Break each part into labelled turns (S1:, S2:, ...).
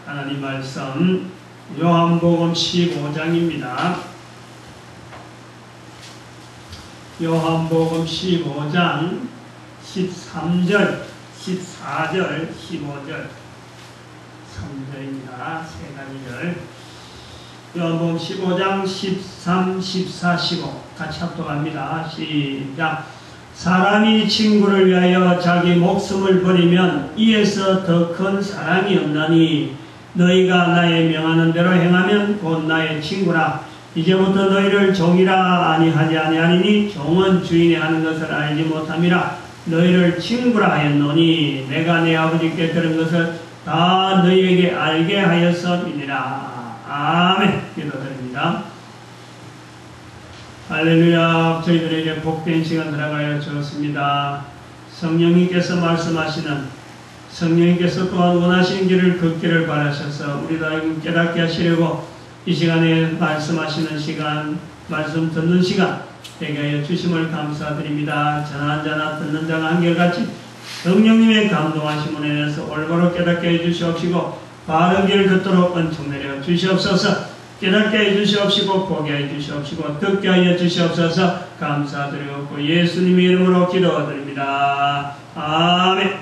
S1: 하나님 말씀 요한복음 15장입니다. 요한복음 15장 13절, 14절, 15절 3절입니다. 세 가지 절. 요한복음 15장 13, 14, 15 같이 합독합니다. 시작. 사람이 친구를 위하여 자기 목숨을 버리면 이에서 더 큰 사랑이 없나니 너희가 나의 명하는 대로 행하면 곧 나의 친구라. 이제부터 너희를 종이라 아니하지 아니하리니 종은 주인이 하는 것을 알지 못함이라. 너희를 친구라 하였노니 내가 내 아버지께 들은 것을 다 너희에게 알게 하였음이니라. 아멘. 기도드립니다. 할렐루야. 저희들에게 복된 시간 들어가여 주었습니다. 성령님께서 말씀하시는, 성령님께서 또한 원하시는 길을 걷기를 바라셔서 우리도 깨닫게 하시려고 이 시간에 말씀하시는 시간, 말씀 듣는 시간 되게 하여 주심을 감사드립니다. 전한 자나 듣는 자가 한결같이 성령님의 감동하심을 인해서 올바로 깨닫게 해주시옵시고 바른 길을 걷도록 은총 내려 주시옵소서. 깨닫게 해주시옵시고 보게 해주시옵시고 듣게 하여 주시옵소서. 감사드리옵고 예수님의 이름으로 기도드립니다. 아멘.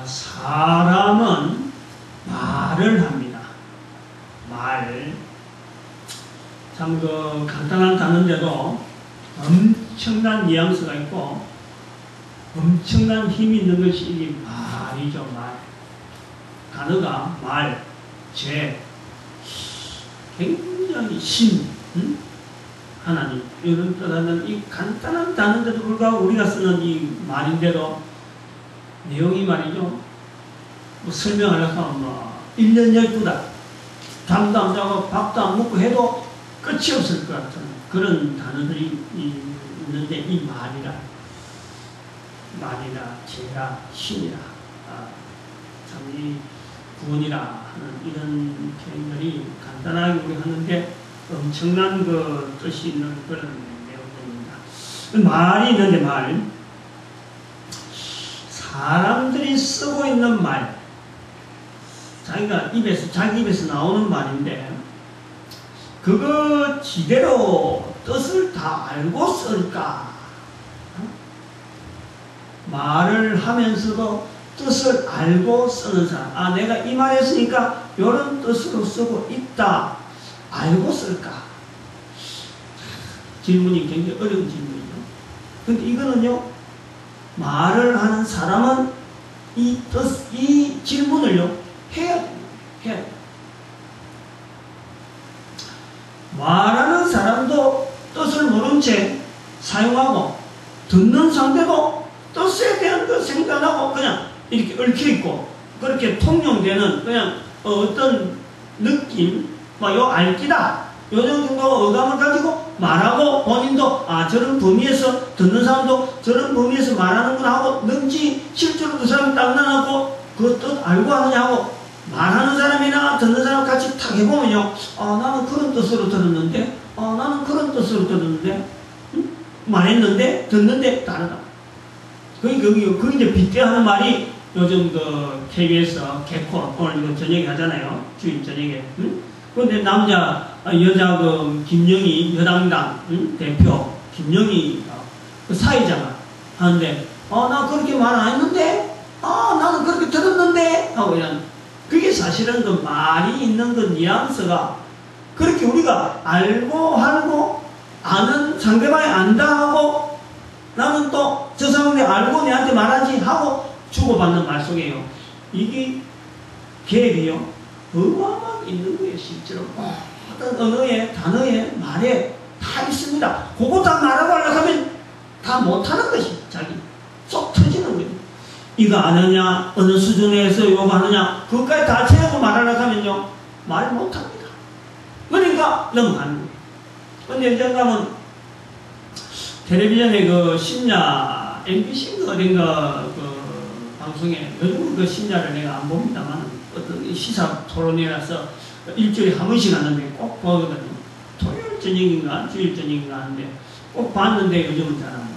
S1: 사람은 말을 합니다. 말. 참 간단한 단어인데도 엄청난 뉘앙스가 있고 엄청난 힘이 있는 것이 이 말이죠. 말. 단어가 말, 죄, 굉장히 신, 하나님 이런 뜻하는 이 간단한 단어인데도 불구하고 우리가 쓰는 이 말인데도 내용이 말이죠. 뭐 설명하려고 하면 1년 12달 잠도 안 자고 밥도 안 먹고 해도 끝이 없을 것 같은 그런 단어들이 있는데 이 말이라 죄라 신이라 참 이 구원이라 하는 이런 표현들이 간단하게 우리 하는데 엄청난 그 뜻이 있는 그런 내용들입니다. 말이 있는데 말, 사람들이 쓰고 있는 말, 자기 입에서 나오는 말인데 그거 지대로 뜻을 다 알고 쓸까? 말을 하면서도 뜻을 알고 쓰는 사람. 내가 이 말 했으니까 이런 뜻으로 쓰고 있다. 알고 쓸까? 질문이 굉장히 어려운 질문이죠. 근데 이거는요, 말을 하는 사람은 이 질문을요, 해야 돼요. 말하는 사람도 뜻을 모른 채 사용하고, 듣는 상대도 뜻에 대한 그 생각하고 그냥 이렇게 얽혀있고 그렇게 통용되는 그냥 어떤 느낌, 요 알기다 요 정도 어감을 가지고 말하고 본인도 저런 범위에서 듣는 사람도 저런 범위에서 말하는구나 하고 능지 실제로 그 사람이 딱 나가고 그 뜻 알고 하느냐 하고 말하는 사람이나 듣는 사람 같이 탁 해보면요, 나는 그런 뜻으로 들었는데 나는 그런 뜻으로 들었는데 말했는데 듣는데 다르다. 그 이제 빗대하는 말이 요즘 KBS 개콘 오늘 이거 저녁에 하잖아요. 주일 저녁에. 그런데 여자 김영희 여당당 대표 김영희 사회자가 하는데 나 그렇게 말 안 했는데 나는 그렇게 들었는데 하고 이런 그게 사실은 그 말이 있는 그 뉘앙스가 그렇게 우리가 알고 아는 상대방이 안다 하고 나는 또 저 사람이 알고 내한테 말하지 하고 주고받는 말 속에요. 이게 갭이요. 어마어마하게 있는 거예요. 실제로. 어떤 언어에, 단어에, 말에 다 있습니다. 그거 다 말하고 하려고 하면 다 못하는 것이 자기 쏙 터지는 거예요. 이거 아느냐, 어느 수준에서 이거 하느냐, 그것까지 다 채우고 말하려고 하면요, 말 못합니다. 그러니까 넘어가는 거예요. 근데 이제 가면 텔레비전에 심야, MBC인가 어딘가 방송에, 요즘 그 심야를 내가 안 봅니다만, 어떤 시사 토론회라서 일주일에 한 번씩 하는데 꼭 보거든요. 토요일 저녁인가, 주일 저녁인가 하는데 꼭 봤는데 요즘은 잘 안 봐요.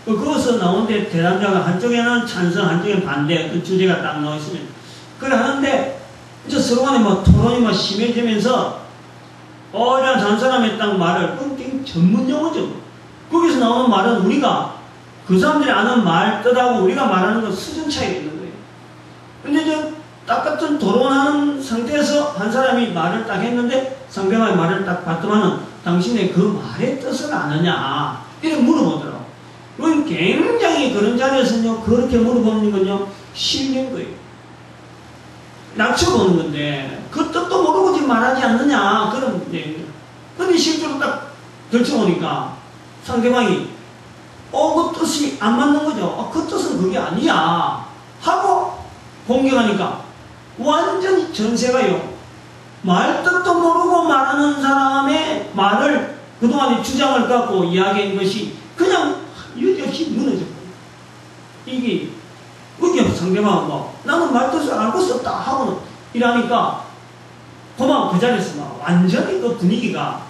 S1: 거기서 나오는데 대담자가 한쪽에는 찬성, 한쪽에는 반대, 그 주제가 딱 나와 있으면. 그래 하는데, 이제 서로 간에 뭐 토론이 뭐 심해지면서, 이런 한 사람의 딱 말을, 그건 굉장히 전문 용어죠. 거기서 나오는 말은 우리가, 그 사람들이 아는 말 뜻하고 우리가 말하는 건 수준 차이가 있는 거예요. 근데 저, 똑같은 토론하는 상태에서 한 사람이 말을 딱 했는데, 상대방의 말을 딱 봤더만은, 당신의 그 말의 뜻을 아느냐, 이렇게 물어보더라고. 그건 굉장히 그런 자리에서는요, 그렇게 물어보는 건요, 실린 거예요. 낮춰보는 건데, 그 뜻도 모르고 지금 말하지 않느냐, 그런 얘기예요. 근데 실제로 딱 들춰보니까, 상대방이, 그 뜻이 안 맞는 거죠. 그 뜻은 그게 아니야. 하고, 공격하니까, 완전히 전세가요, 말 뜻도 모르고 말하는 사람의 말을, 그동안의 주장을 갖고 이야기한 것이, 그냥, 여지없이 무너졌거든요. 이게, 상대방은 뭐, 나는 말뜻을 알고 썼다 하고는 이러니까, 그만 그 자리에서 막 완전히 그 분위기가,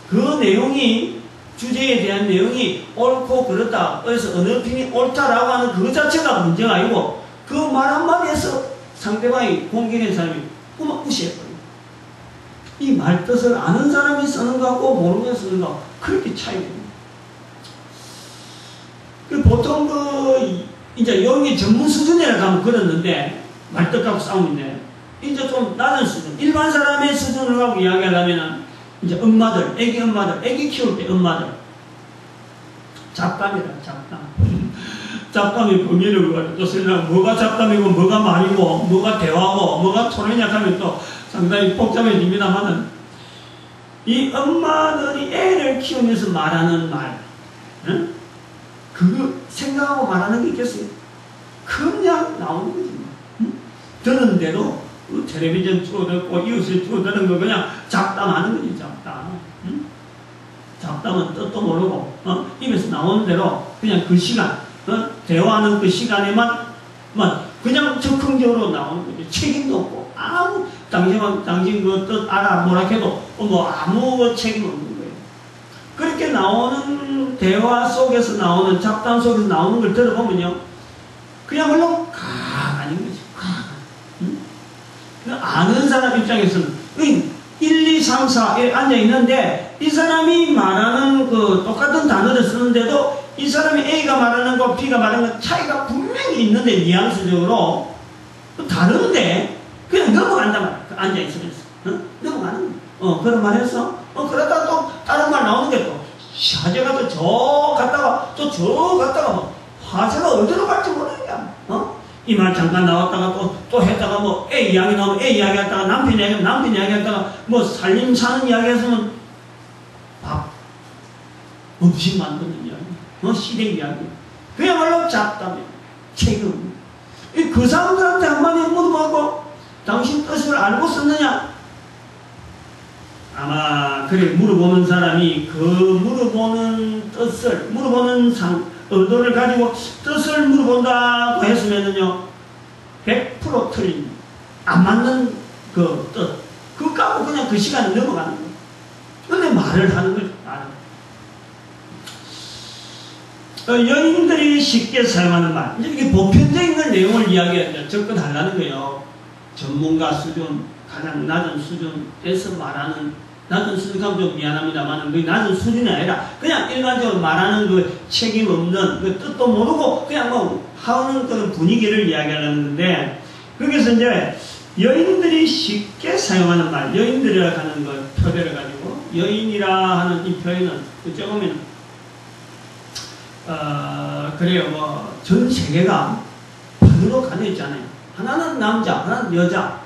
S1: 그 내용이, 주제에 대한 내용이 옳고 그렇다. 그래서 어느 편이 옳다라고 하는 그 자체가 문제가 아니고, 그 말 한마디에서 상대방이 공격한 사람이 그만 무시했거든요. 이 말뜻을 아는 사람이 쓰는 거하고 모르는 쓰는 거, 그렇게 차이가 있습니다. 보통 이제 여기 전문 수준이라 가면 그랬는데, 말뜻하고 싸움인데, 이제 좀 낮은 수준, 일반 사람의 수준을 갖고 이야기하려면은, 이제 엄마들, 애기 엄마들, 애기 키울 때 엄마들, 잡담이라, 잡담. 잡담이 범위를 가지고 또 쓰려면 뭐가 잡담이고, 뭐가 말이고, 뭐가 대화고, 뭐가 토론이냐 하면 또 상당히 복잡해집니다만은, 이 엄마들이 애를 키우면서 말하는 말, 응? 그거 생각하고 말하는 게 있겠어요? 그냥 나오는 거지. 응? 듣는 대로 텔레비전 틀어듣고 이웃을 틀어듣는 거 그냥 잡담하는 거지, 잡담. 응? 잡담은 뜻도 모르고 입에서 나오는 대로 그냥 그 시간, 대화하는 그 시간에만 그냥 적극적으로 나오는 거지. 책임도 없고 아무 당신 그 뜻 알아 뭐라 해도 아무 책임 없는 거예요. 그렇게 나오는 대화 속에서 나오는 잡담 속에서 나오는 걸 들어보면요, 그냥 물론 아닌 거지. 응? 아는 사람 입장에서는 1, 2, 3, 4에 앉아 있는데 이 사람이 말하는 그 똑같은 단어를 쓰는데도 이 사람이 A가 말하는 거 B가 말하는 거 차이가 분명히 있는데 뉘앙스적으로 다른데 그냥 넘어간단 말이야. 앉아 있으면서 넘어가는 거야. 그런 말 했어. 그러다가 또 다른 말 나오는 게 또 화제가 또 저 갔다가 또 저 갔다가 뭐 화제가 어디로 갈지 모르냐. 이 말 잠깐 나왔다가 또 했다가 뭐 A 이야기 나오면 A 이야기 했다가 남편 이야기 하면 남편 이야기 했다가 뭐 살림 사는 이야기 했으면 음식 만드는 이야기, 시댁 이야기. 그야말로 잡담이야. 책임. 그 사람들한테 한마디 물어보고 당신 뜻을 알고 썼느냐? 아마 그래 물어보는 사람이 그 물어보는 뜻을 물어보는 의도를 가지고 뜻을 물어본다고 했으면은요 100% 틀린 안 맞는 그 뜻 그거 까고 그냥 그 시간에 넘어가는 거예요. 근데 말을 하는 거죠. 연인들이 쉽게 사용하는 말, 이게 보편적인 걸 내용을 이야기하려 접근하려는 거예요. 전문가 수준, 가장 낮은 수준에서 말하는, 낮은 수준 하면 좀 미안합니다만, 그 낮은 수준이 아니라 그냥 일반적으로 말하는 그 책임 없는, 그 뜻도 모르고 그냥 뭐 하는 그런 분위기를 이야기하려는 건데, 거기서 이제 여인들이 쉽게 사용하는 말, 여인들이라 하는 걸 표대를 가지고, 여인이라 하는 이 표현은, 어찌 보면 그래요. 뭐 전 세계가 반으로 가려 있잖아요. 하나는 남자, 하나는 여자.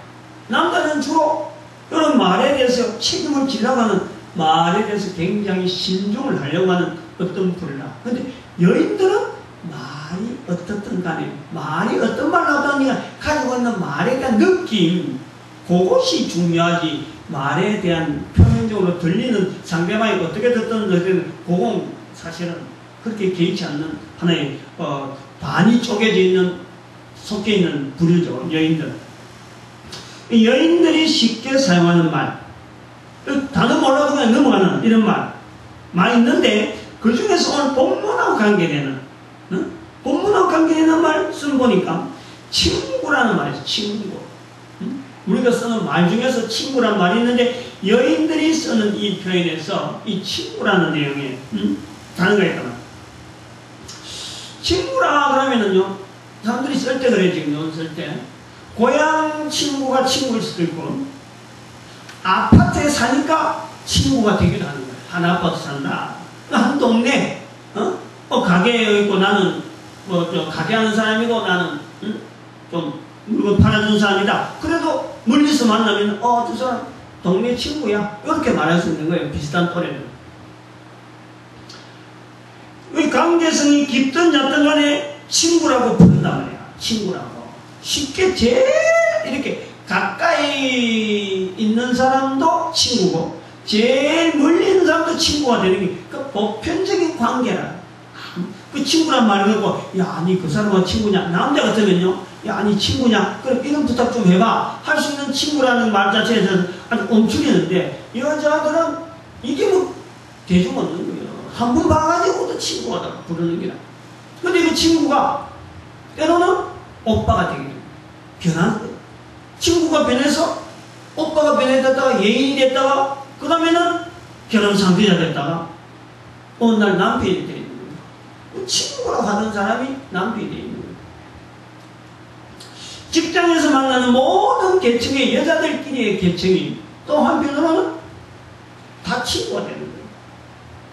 S1: 남자는 주로 그런 말에 대해서 책임을 지려고 하는 말에 대해서 굉장히 신중을 하려고 하는 어떤 분이라. 근데 여인들은 말이 어떻든 간에 말이 어떤 말을 하든가 가지고 있는 말에 대한 느낌, 그것이 중요하지. 말에 대한 표면적으로 들리는 상대방이 어떻게 듣든 그건 사실은 그렇게 개의치 않는 하나의 반이 쪼개져 있는 섞여 있는 부류죠. 여인들. 여인들이 쉽게 사용하는 말, 단어 몰라도 그냥 넘어가는 이런 말 많이 있는데 그 중에서 오늘 본문하고 관계되는, 본문하고 관계되는 말씀 보니까 친구라는 말이죠. 친구. 우리가 쓰는 말 중에서 친구란 말이 있는데 여인들이 쓰는 이 표현에서 이 친구라는 내용이 단어가 있단 말이에요. 친구라 그러면은요, 사람들이 쓸 때 그래, 지금 쓸 때. 고향 친구가 친구일 수도 있고, 아파트에 사니까 친구가 되기도 하는 거예요. 한 아파트 산다. 한 동네, 가게에 있고 나는, 가게 하는 사람이고 나는, 좀 물건 팔아주는 사람이다. 그래도 멀리서 만나면, 저 사람 동네 친구야. 이렇게 말할 수 있는 거예요. 비슷한 또래는. 이 관계성이 깊든 얕든 간에 친구라고 부른단 말이야. 친구라고. 쉽게 제일 이렇게 가까이 있는 사람도 친구고, 제일 멀리 있는 사람도 친구가 되는 게, 그 보편적인 관계라. 그 친구란 말을 갖고, 야, 니 그 사람과 친구냐? 남자 같으면요, 야, 니 친구냐? 그럼 이런 부탁 좀 해봐. 할 수 있는 친구라는 말 자체에서 아주 멈추리는데, 여자들은 이게 뭐, 대중 없는 거예요. 한 번 봐가지고도 친구가 부르는 게라. 근데 그 친구가 때로는 오빠가 되게 됩니다. 변하는 거예요. 친구가 변해서 오빠가 변해졌다가 예인이 됐다가 그 다음에는 결혼 상태자 됐다가 어느 날 남편이 되어 있는 거예요. 친구라고 하던 사람이 남편이 되어 있는 거예요. 직장에서 만나는 모든 계층의 여자들끼리의 계층이 또 한편으로는 다 친구가 되는 거예요.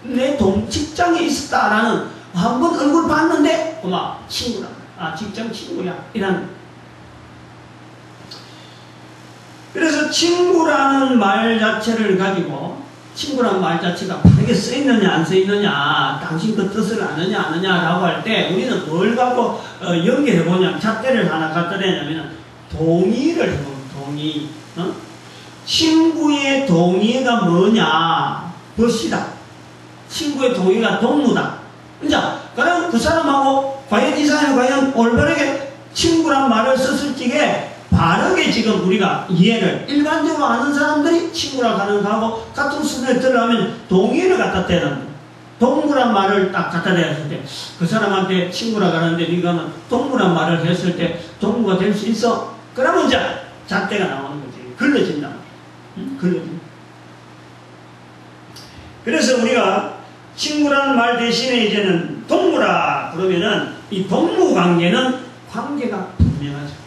S1: 내 직장에 있었다라는 한 번 얼굴 봤는데 친구라. 직장 친구야. 이런. 그래서 친구라는 말 자체를 가지고 친구라는 말 자체가 바르게 써있느냐 안 써있느냐 당신 그 뜻을 아느냐 라고 할 때 우리는 뭘 갖고 연결해보냐면 잣대를 하나 갖다 대냐면 동의를 해보면 동의. 친구의 동의가 뭐냐? 벗이다. 친구의 동의가 동무다. 자, 그럼 그 사람하고 과연 이 사람이 과연 올바르게 친구란 말을 썼을 적에 바르게 지금 우리가 이해를 일반적으로 아는 사람들이 친구라고 하는 거하고 같은 수준에 들어가면 동의를 갖다 대야 합니다. 동무란 말을 딱 갖다 대었을 때 그 사람한테 친구라고 하는데 네가 동무란 말을 했을 때 동무가 될 수 있어? 그러면 이제 잣대가 나오는 거지. 걸러진다. 걸러진다. 그래서 우리가 친구라는 말 대신에 이제는 동무라 그러면은 이 동무 관계는 관계가 분명하죠.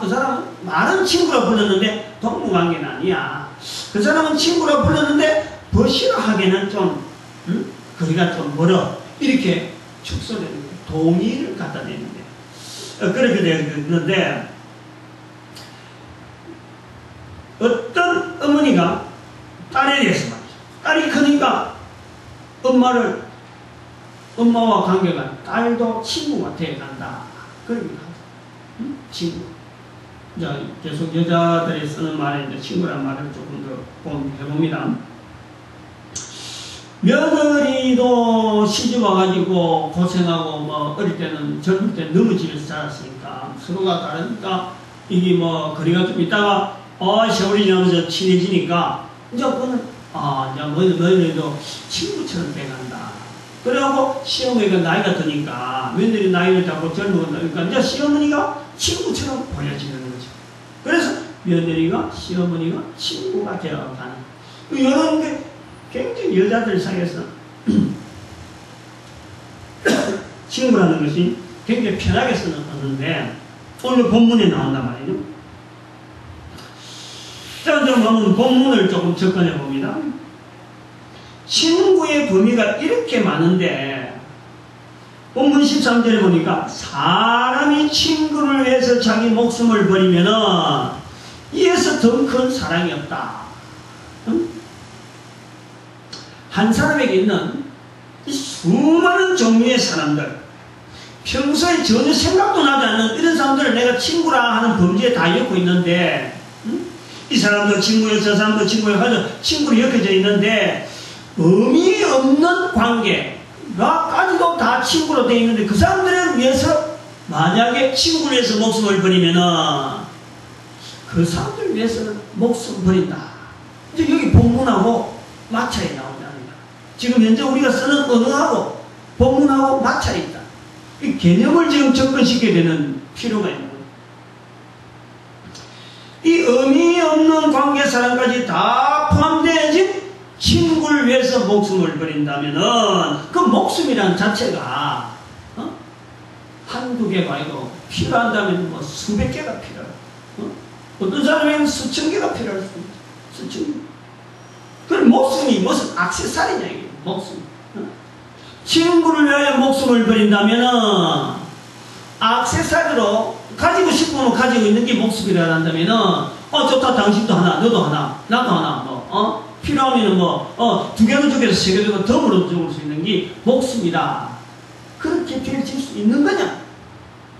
S1: 그 사람은 말은 친구라 불렀는데 동무 관계는 아니야. 그 사람은 친구라 불렀는데 벗이라 하기는 좀 거리가 좀 멀어. 이렇게 축소되는 거예요. 동의를 갖다 내는데 그렇게 되는데 어떤 어머니가 딸에 대해서 말이죠. 딸이 크니까 엄마와 관계가 딸도 친구가 돼간다. 그러니까 친구. 자, 계속 여자들이 쓰는 말에 이제 친구란 말을 조금 더 해봅니다. 며느리도 시집 와가지고 고생하고 어릴 때는 젊을 때 너무 집에서 자랐으니까 서로가 다르니까 이게 거리가 좀 있다가 세월이 지나면서 친해지니까 이제 그거는 너희들도 친구처럼 돼간다. 그래갖고 시어머니가 나이가 드니까 며느리 나이를 잡고 젊어간다니까 이제 시어머니가 친구처럼 보여지는 거죠. 그래서 며느리가 시어머니가 친구가 되어가는 이런 게 굉장히 여자들 사이에서 친구라는 것이 굉장히 편하게 쓰는데 오늘 본문에 나온단 말이죠. 자, 그럼 본문을 조금 접근해 봅니다. 친구의 범위가 이렇게 많은데 본문 13절에 보니까 사람이 친구를 위해서 자기 목숨을 버리면은 이에서 더 큰 사랑이 없다. 한 사람에게 있는 이 수많은 종류의 사람들, 평소에 전혀 생각도 나지 않는 이런 사람들을 내가 친구라 하는 범주에 다 엮고 있는데 이 사람도 친구예요, 저 사람도 친구예요 하죠. 친구로 엮여져 있는데 의미 없는 관계가까지도 다 친구로 되어 있는데 그 사람들을 위해서 만약에 친구를 위해서 목숨을 버리면은 그 사람들 위해서는 목숨 버린다. 이제 여기 본문하고 마차에 나오지 않는다. 지금 현재 우리가 쓰는 언어하고 본문하고 마찰이 있다. 이 개념을 지금 접근시켜야 되는 필요가 있는 거예요. 이 의미 없는 관계 사랑까지 다 포함되어진 친구를 위해서 목숨을 버린다면은 그 목숨이란 자체가 한두 개가 아니고 필요한다면 뭐 수백 개가 필요해요. 어떤 사람에게는 수천 개가 필요할 수 있죠. 수천 개. 그럼 목숨이 무슨 액세서리냐 이게 목숨. 친구를 위하여 목숨을 버린다면은 액세서리로 가지고 싶으면 가지고 있는 게 목숨이라 한다면은 좋다 당신도 하나 너도 하나 나도 하나 뭐 필요하면은 뭐 두 개는 죽여서 세 개 되고 덤으로 죽을 수 있는 게 목숨이다. 그렇게 되어질 수 있는 거냐?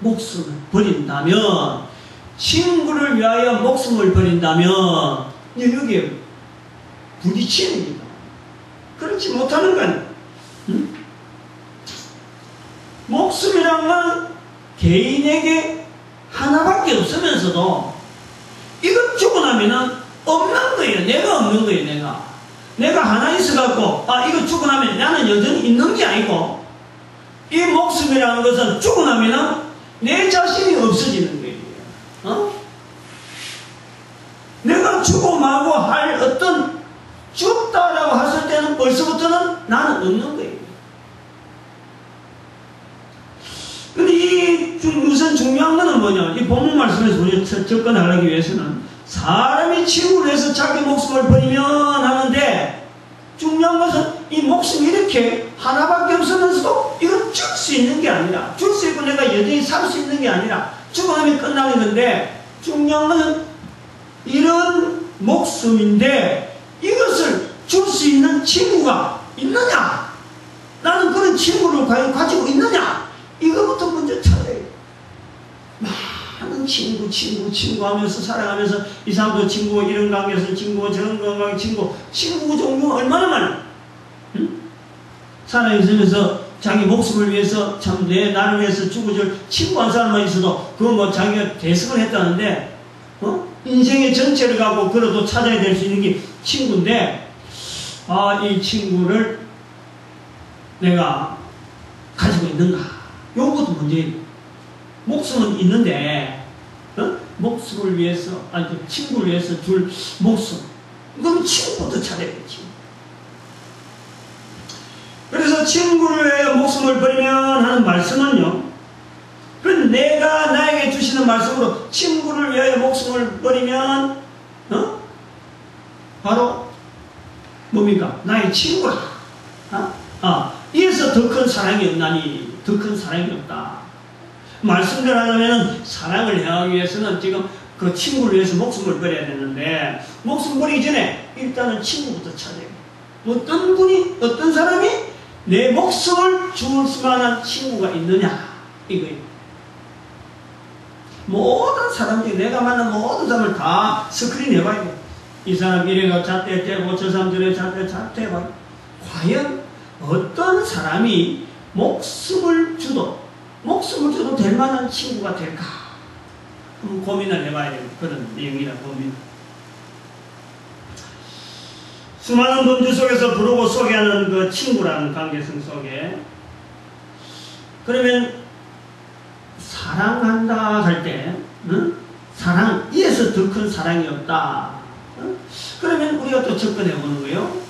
S1: 목숨을 버린다면 친구를 위하여 목숨을 버린다면 여기에 부딪히는 겁니다. 그렇지 못하는 건 목숨이란 건 개인에게 하나밖에 없으면서도 이것 주고 나면은 없는 거예요. 내가 없는 거예요. 내가 하나 있어갖고 이거 주고 나면 나는 여전히 있는 게 아니고 이 목숨이라는 것은 주고 나면은 내 자신이 없어지는 거예요. 내가 주고 마고 할 어떤 죽다라고 했을 때는 벌써부터는 나는 없는 거예요. 근데 이 우선 중요한 거는 뭐냐? 이 본문 말씀에서 우리가 접근하기 위해서는 사람이 친구를 해서 자기 목숨을 버리면 하는데 중요한 것은 이 목숨이 이렇게 하나밖에 없으면서도 이건 줄 수 있는 게 아니라 줄 수 있고 내가 여전히 살 수 있는 게 아니라 죽고 나면 끝나는 건데 중요한 것은 이런 목숨인데 이것을 줄 수 있는 친구가 있느냐? 나는 그런 친구를 과연 가지고 있느냐? 이거부터 먼저 찾아야 돼. 많은 친구 하면서 살아가면서 이 사람도 친구고 이런 관계에서 친구고 저런 관계 친구 종류가 얼마나 많아. 살아있으면서 자기 목숨을 위해서 참 나를 위해서 죽어줄 친구 한 사람만 있어도 그거 뭐 자기가 대승을 했다는데 인생의 전체를 갖고 그래도 찾아야 될 수 있는 게 친구인데 이 친구를 내가 가지고 있는가? 요것도 문제예요. 목숨은 있는데 목숨을 위해서 친구를 위해서 줄 목숨 그럼 친구부터 찾아야겠지. 그래서 친구를 위해 목숨을 버리면 하는 말씀은요, 그럼 내가 나에게 주시는 말씀으로 친구를 위하여 목숨을 버리면 바로 뭡니까? 나의 친구라. 이에서 더 큰 사랑이 없나니 더 큰 사랑이 없다. 말씀대로 하려면 사랑을 행하기 위해서는 지금 그 친구를 위해서 목숨을 버려야 되는데 목숨 버리기 전에 일단은 친구부터 찾아야 돼. 어떤 사람이 내 목숨을 줄 수만한 친구가 있느냐 이거예요. 모든 사람들이 내가 만난 모든 사람을 다 스크린 해봐야 돼. 이 사람 이래가 잣대대고 저 사람 저래 잣대해봐요. 과연 어떤 사람이 목숨을 줘도 될 만한 친구가 될까? 한번 고민을 해봐야 되는 그런 내용이라 봅니다. 수많은 범주 속에서 부르고 소개하는 그 친구라는 관계성 속에 그러면 사랑한다 할 때 사랑 이에서 더 큰 사랑이 없다. 그러면 우리가 또 접근해 보는 거예요.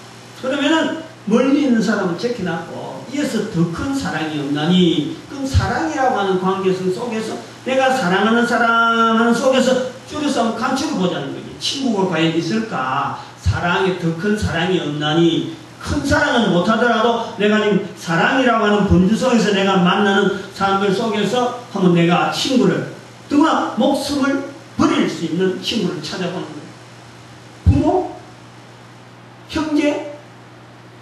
S1: 그러면은 멀리 있는 사람은 제껴놨고 이에서 더 큰 사랑이 없나니 그럼 사랑이라고 하는 관계성 속에서 내가 사랑하는 사람 속에서 줄여서 한번 간추려 보자는 거지. 친구가 과연 있을까? 사랑에 더 큰 사랑이 없나니 큰 사랑은 못하더라도 내가 지금 사랑이라고 하는 범주 속에서 내가 만나는 사람들 속에서 한번 내가 친구를 누구나 목숨을 버릴 수 있는 친구를 찾아보는 거예요. 부모, 형제,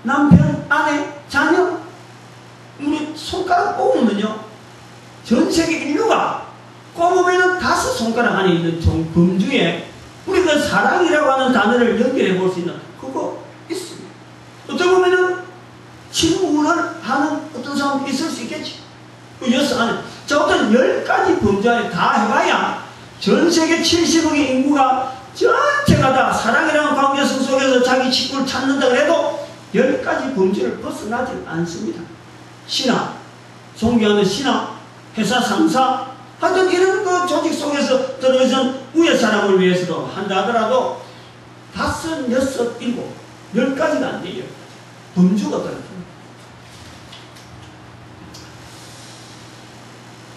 S1: 남편, 아내, 자녀 우리 손가락 꼽으면요 전 세계 인류가 꼽으면 5 손가락 안에 있는 범주에 우리가 사랑이라고 하는 단어를 연결해 볼 수 있는 그거 있습니다. 어떻게 보면은 친구를 하는 어떤 사람도 있을 수 있겠지. 그 6 안에 자 어떤 10가지 범주 안에 다 해봐야 전 세계 70억의 인구가 전체가 다 사랑이라는 관계성 속에서 자기 친구를 찾는다 그래도 10가지 범주를 벗어나지 않습니다. 신하, 존경하는 신하, 회사 상사, 하여튼 이런 그 조직 속에서 들어선 위의 사람을 위해서도 한다 하더라도 5, 6, 7, 10가지가 안 돼요. 범주가 들어요.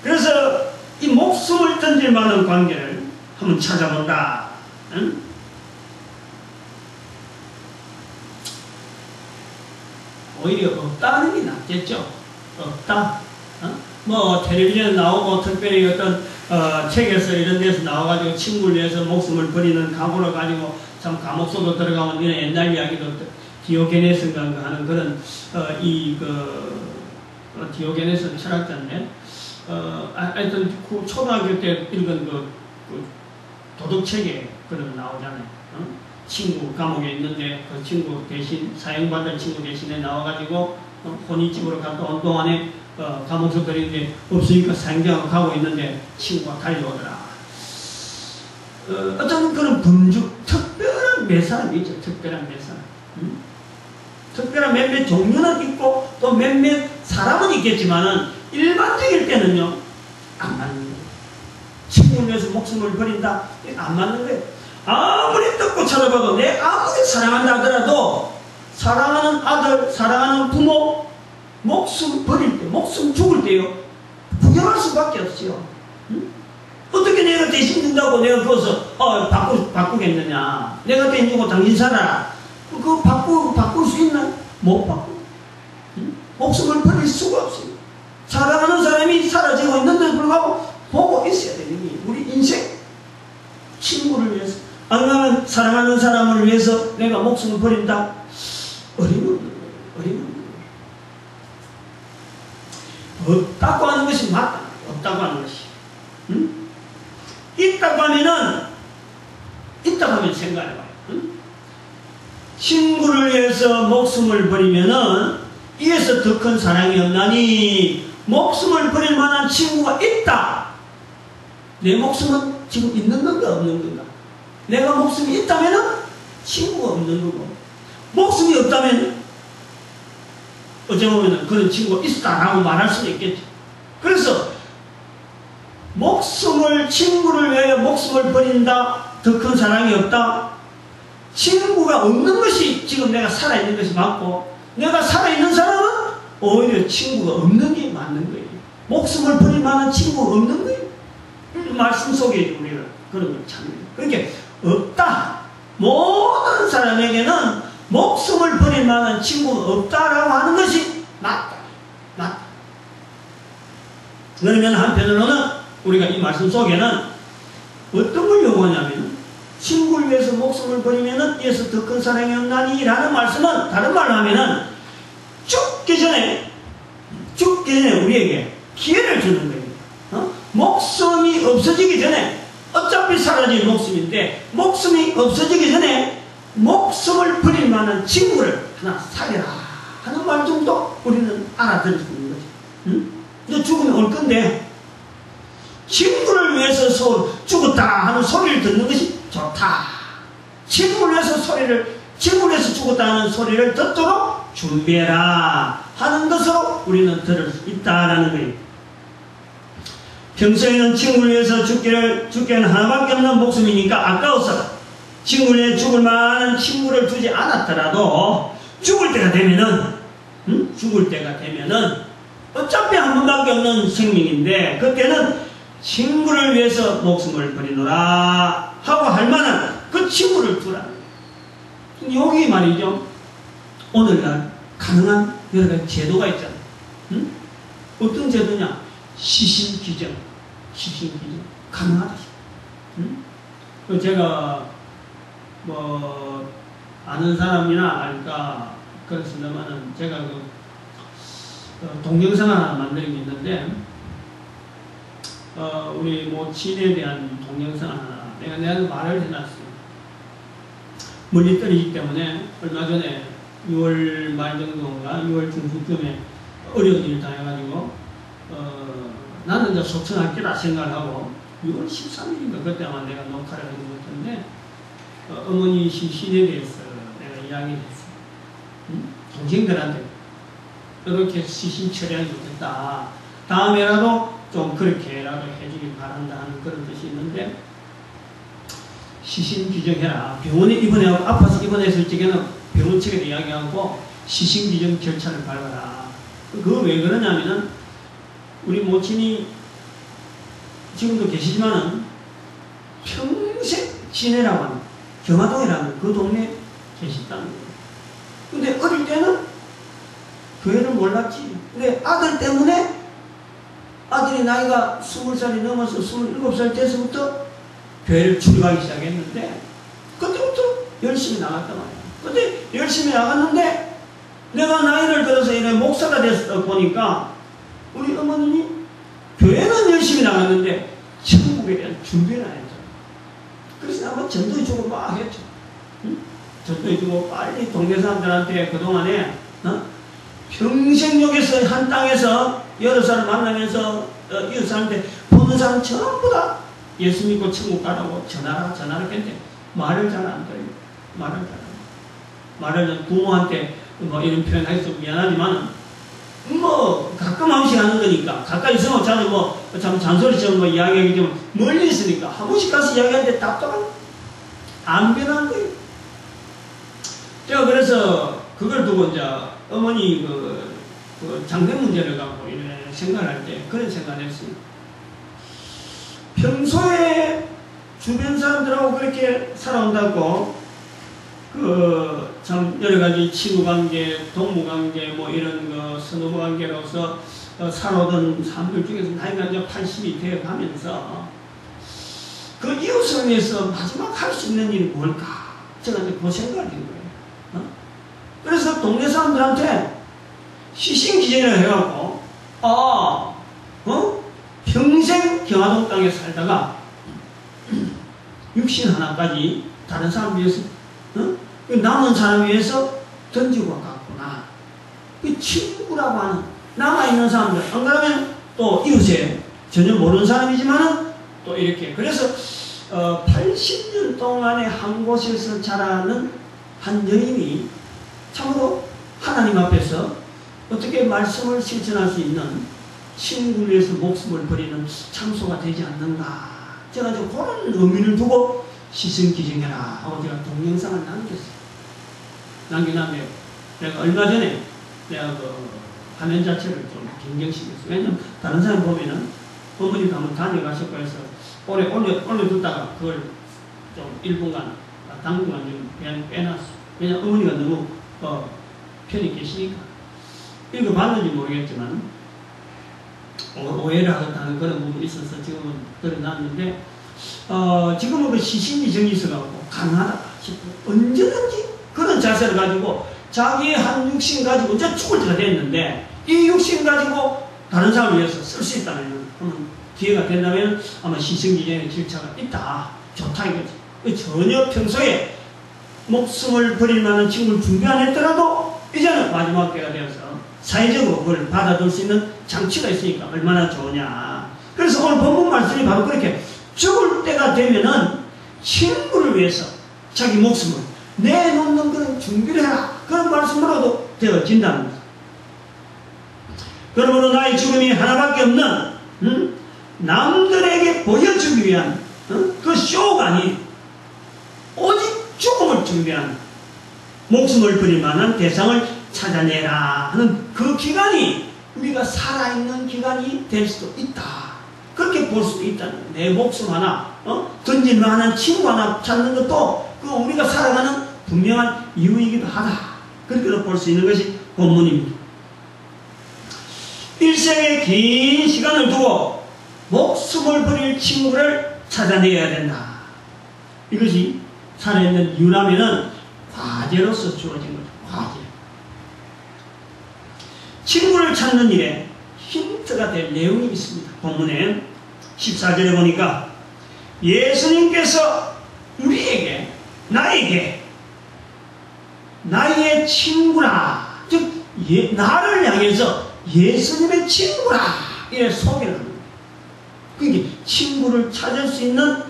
S1: 그래서 이 목숨을 던질 만한 관계를 한번 찾아본다. 응? 오히려 없다는 게 낫겠죠. 없다. 뭐 텔레비전 나오고 특별히 어떤 책에서 이런 데서 나와가지고 친구를 위해서 목숨을 버리는 각오를 가지고 참 감옥 속으로 들어가면 이런 옛날 이야기도 디오게네스인가 하는 그런 디오게네스 철학자인데 하여튼 초등학교 때 읽은 그 도덕책에 그런 나오잖아요. 친구 감옥에 있는데 그 친구 대신 사형받을 친구 대신에 나와가지고 혼인집으로 갔다 온 동안에 감옥서 들이는데 없으니까 사형장을 가고 있는데 친구가 달려오더라. 어떤 그런 범주, 특별한 몇 사람이 있죠. 특별한 몇 사람. 특별한 몇몇 종류는 있고 또 몇몇 사람은 있겠지만은 일반적일 때는요 안 맞는 거예요. 친구를 위해서 목숨을 버린다? 안 맞는 거예요. 아무리 듣고 찾아봐도 내 아무리 사랑한다 하더라도 사랑하는 아들, 사랑하는 부모 목숨 버릴 때, 목숨 죽을 때요 구경할 수밖에 없어요. 응? 어떻게 내가 대신 준다고 내가 그것을 바꾸겠느냐. 내가 대신 주고 당신 살아라. 그거 바꿀 수 있나? 못 바꾸고. 응? 목숨을 버릴 수가 없어요. 사랑하는 사람이 사라지고 있는데도 불구하고 보고 있어야 되는 게 우리 인생. 친구를 위해서, 아니면 사랑하는 사람을 위해서 내가 목숨을 버린다? 어림없는 거예요. 없다고 하는 것이 맞다. 없다고 하는 것이. 응? 있다고 하면 생각해봐요. 응? 친구를 위해서 목숨을 버리면은 이에서 더 큰 사랑이 없나니 목숨을 버릴 만한 친구가 있다. 내 목숨은 지금 있는 건가 없는 건가? 내가 목숨이 있다면은 친구가 없는 거고, 목숨이 없다면 어찌 보면은 그런 친구가 있다라고 말할 수는 있겠죠. 그래서 친구를 위하여 목숨을 버린다. 더 큰 사랑이 없다. 친구가 없는 것이 지금 내가 살아있는 것이 맞고, 내가 살아있는 사람은 오히려 친구가 없는 게 맞는 거예요. 목숨을 버릴 만한 친구가 없는 거예요. 말씀 속에 우리가 그런 걸 찾는 거예요. 그러니까 없다. 모든 사람에게는 목숨을 버릴 만한 친구가 없다라고 하는 것이 맞다. 그러면 한편으로는 우리가 이 말씀 속에는 어떤 걸 요구하냐면, 친구를 위해서 목숨을 버리면은 이에서 더 큰 사랑이 없나니 라는 말씀은 다른 말로 하면은 죽기 전에 우리에게 기회를 주는 거예요. 목숨이 없어지기 전에, 어차피 사라질 목숨인데 목숨이 없어지기 전에 목숨을 버릴 만한 친구를 하나 사귀라 하는 말 정도 우리는 알아들을 수 있는 거죠. 이제 죽으면 올 건데 친구를 위해서 죽었다 하는 소리를 듣는 것이 좋다. 친구를 위해서 죽었다 하는 소리를 듣도록 준비해라 하는 것으로 우리는 들을 수 있다라는 거예요. 평소에는 친구를 위해서 죽기는 하나밖에 없는 목숨이니까 아까워서 친구를 위해 죽을 만한 친구를 두지 않았더라도 죽을 때가 되면은 어차피 한 번밖에 없는 생명인데 그때는 친구를 위해서 목숨을 버리노라 하고 할 만한 그 친구를 두라. 여기 말이죠. 오늘날 가능한 여러 가지 제도가 있잖아요. 어떤 제도냐? 시신기증 가능하다. 제가 뭐 아는 사람이나 알까 그렇습니다만은 제가 동영상 하나 만든 게 있는데 우리 모친에 대한 동영상 하나 내가 말을 해놨어요. 멀리 떨어지기 때문에 얼마 전에 6월 말 정도인가 6월 중순쯤에 어려운 일을 당해가지고 나는 이제 소천할 게다 생각하고 6월 13일인가 그때 아마 내가 녹화를 한 것 같은데 어머니 시신에 대해서 내가 이야기를 했어요. 동생들한테 이렇게 시신 처리하기 좋겠다. 다음에라도 좀 그렇게라도 해주길 바란다 하는 그런 뜻이 있는데, 시신 규정해라. 병원에 입원해서 아파서 입원했을 적에는 병원 측에 이야기하고 시신 규정 절차를 밟아라. 그거 왜 그러냐면은 우리 모친이 지금도 계시지만은 평생 지내라고 하는 경화동이라는 그 동네에 계셨다는 거예요. 근데 어릴 때는 교회를 몰랐지. 근데 아들 때문에 아들이 나이가 20살이 넘어서 27살 돼서부터 교회를 출입하기 시작했는데, 그때부터 열심히 나갔단 말이야. 근데 열심히 나갔는데 내가 나이를 들어서 이래 목사가 됐다 보니까 우리 어머님이 교회는 열심히 나갔는데 천국에 대한 준비를 안 했죠. 그래서 한번 전도해주고 막 했죠. 응? 전도해주고 빨리 동네 사람들한테 그동안에 평생 여기서 한 땅에서 여러 사람 만나면서 이웃 사람한테 보는 사람 전부 다 예수 믿고 천국 가라고 전화를 했는데 말을 잘 안 들어요. 말을 부모한테 뭐 이런 표현하기 좀 미안하지만 뭐 가끔 한 번씩 하는 거니까, 가까이 있으면 자주 뭐 참 잔소리처럼 뭐 이야기하기 때문에 멀리 있으니까 한 번씩 가서 이야기하는데 답답한 안 변한 거예요. 제가 그래서 그걸 두고 이제 어머니 그 장래 문제를 갖고 이런 생각할 때 그런 생각을 했어요. 평소에 주변 사람들하고 그렇게 살아온다고 참 여러 가지 친구 관계, 동무 관계, 뭐 이런 거 선후부 관계로서 살아오던 사람들 중에서 나이가 이제 80이 되어 가면서 그 이웃을 위해서 마지막 할 수 있는 일이 뭘까? 제가 이제 그 생각을 한 거예요. 그래서 동네 사람들한테 시신 기재를 해갖고, 평생 경화동 땅에 살다가 육신 하나까지 다른 사람 위해서, 남은 사람 위해서 던지고 갔구나. 그 친구라고 하는 남아있는 사람들, 안 그러면 또 이웃에 전혀 모르는 사람이지만은 또 이렇게. 그래서 80년 동안에 한 곳에서 자라는 한 여인이 참으로 하나님 앞에서 어떻게 말씀을 실천할 수 있는 친구를 위해서 목숨을 버리는 참소가 되지 않는가. 제가 좀 그런 의미를 두고 시선 기증해라 하고 제가 동영상을 남겨놨네요. 내가 얼마 전에 내가 그 화면 자체를 좀 변경시켰어요. 왜냐면 다른 사람 보면은 어머니도 한번 다녀가셨고 해서 오래 올려뒀다가 그걸 좀 1분간 당분간 좀 그냥 빼놨어요. 왜냐면 어머니가 너무 편히 계시니까. 읽어봤는지 모르겠지만 오해를 하겠다는 그런 부분이 있어서 지금은 그려놨는데, 지금은 그 시신이 정리서가고 가능하다 싶어요. 언제든지 그런 자세를 가지고 자기의 한 육신 가지고 이제 죽을 때가 됐는데 이 육신 가지고 다른 사람을 위해서 쓸 수 있다면, 기회가 된다면 아마 시신기념의 절차가 있다. 좋다 이거지. 전혀 평소에 목숨을 버릴 만한 친구를 준비 안 했더라도 이제는 마지막 때가 되어서 사회적으로 그걸 받아둘 수 있는 장치가 있으니까 얼마나 좋으냐. 그래서 오늘 본문 말씀이 바로 그렇게 죽을 때가 되면은 친구를 위해서 자기 목숨을 내놓는 그런 준비를 해라. 그런 말씀으로도 되어진다는 거죠. 그러므로 나의 죽음이 하나밖에 없는 남들에게 보여주기 위한 그 쇼가 아닌 오직 죽음을 준비한 목숨을 버릴 만한 대상을 찾아내라 하는 그 기간이 우리가 살아있는 기간이 될 수도 있다. 그렇게 볼 수도 있다는 거예요. 내 목숨 하나 던질 만한 친구 하나 찾는 것도 그 우리가 살아가는 분명한 이유이기도 하다. 그렇게도 볼 수 있는 것이 본문입니다. 일생의 긴 시간을 두고 목숨을 버릴 친구를 찾아내야 된다. 이것이 살아있는 이유라면은 과제로서 주어진 거죠. 과제. 친구를 찾는 일에 힌트가 될 내용이 있습니다. 본문에 14절에 보니까 예수님께서 우리에게, 나의 친구라, 즉 나를 향해서 예수님의 친구라 이렇게 소개를 합니다. 그러니까 친구를 찾을 수 있는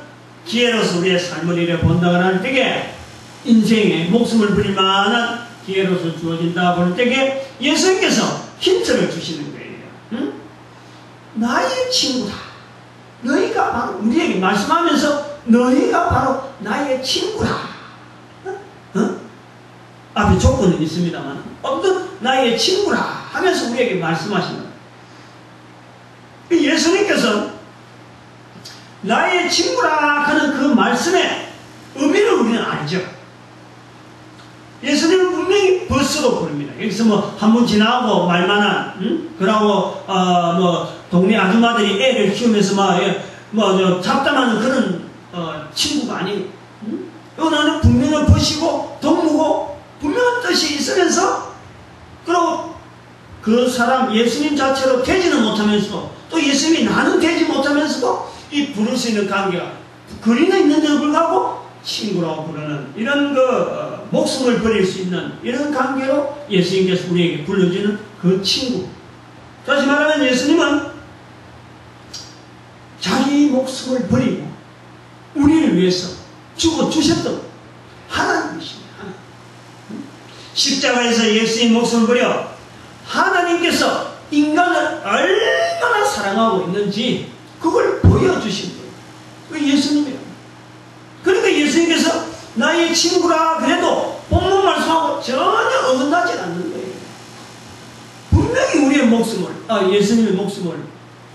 S1: 기회로서 우리의 삶을 이래 본다고 할 때에 인생에 목숨을 버릴 만한 기회로서 주어진다 볼 때에 예수님께서 힌트를 주시는 거예요. 응? 나의 친구다. 너희가 바로 우리에게 말씀하면서 너희가 바로 나의 친구다. 어? 앞에 조건은 있습니다만 어떤 나의 친구라 하면서 우리에게 말씀하시는 거예요. 예수님께서 나의 친구라 하는 그 말씀의 의미를 우리는 알죠. 예수님은 분명히 버스로 부릅니다. 여기서 뭐 한 번 지나고 말만한, 그러고 동네 아줌마들이 애를 키우면서 잡담하는 그런 친구가 아니에요. 나는 분명한 버시고 동무고 분명한 뜻이 있으면서 그리고 그 사람 예수님 자체로 되지는 못하면서도 또 예수님이 나는 되지 못하면서도 이 부를 수 있는 관계가 거리는 있는데도 불구하고 친구라고 부르는 이런 목숨을 버릴 수 있는 이런 관계로 예수님께서 우리에게 불러주는 그 친구. 다시 말하면 예수님은 자기 목숨을 버리고 우리를 위해서 죽어주셨던 하나님이십니다. 십자가에서 예수님 목숨을 버려 하나님께서 인간을 얼마나 사랑하고 있는지 그걸 보여주신 거예요. 그 예수님이에요. 그러니까 예수님께서 나의 친구라 그래도 본문 말씀하고 전혀 어긋나지 않는 거예요. 분명히 우리의 목숨을, 예수님의 목숨을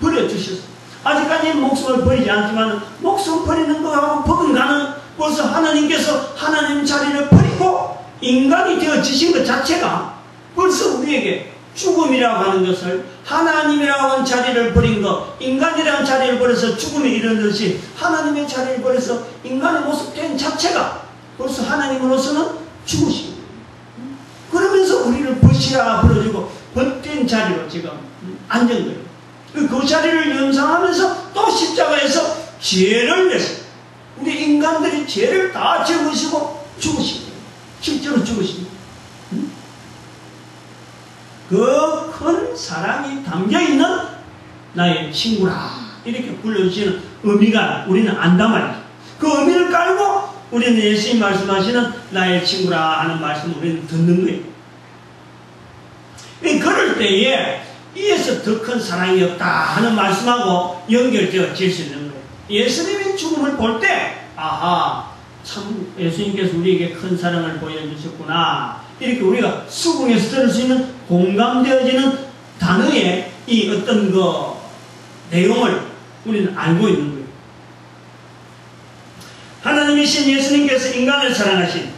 S1: 버려주셨어요. 아직까지 목숨을 버리지 않지만 목숨 버리는 거하고 버금가는 벌써 하나님께서 하나님 자리를 버리고 인간이 되어지신 것 자체가 벌써 우리에게 죽음이라고 하는 것을 하나님이라고 하는 자리를 버린 것, 인간이라는 자리를 버려서 죽음에 이르듯이 하나님의 자리를 버려서 인간의 모습 된 자체가 벌써 하나님으로서는 죽으신 거예요. 그러면서 우리를 벗이라 불러주고 벗된 자리로 지금 앉은 거예요. 그 자리를 연상하면서 또 십자가에서 죄를 내서 우리 인간들이 죄를 다 짊으시고 죽으신 거예요. 실제로 죽으신 거예요. 그 큰 사랑이 담겨있는 나의 친구라 이렇게 불러주시는 의미가 우리는 안단 말이죠. 그 의미를 깔고 우리는 예수님 말씀하시는 나의 친구라 하는 말씀을 우리는 듣는 거예요. 그럴 때에 이에서 더 큰 사랑이 없다 하는 말씀하고 연결되어질 수 있는 거예요. 예수님의 죽음을 볼 때 아하 참 예수님께서 우리에게 큰 사랑을 보여주셨구나 이렇게 우리가 수긍해서 들을 수 있는 공감되어지는 단어의 이 어떤 내용을 우리는 알고 있는 거예요. 하나님이신 예수님께서 인간을 사랑하신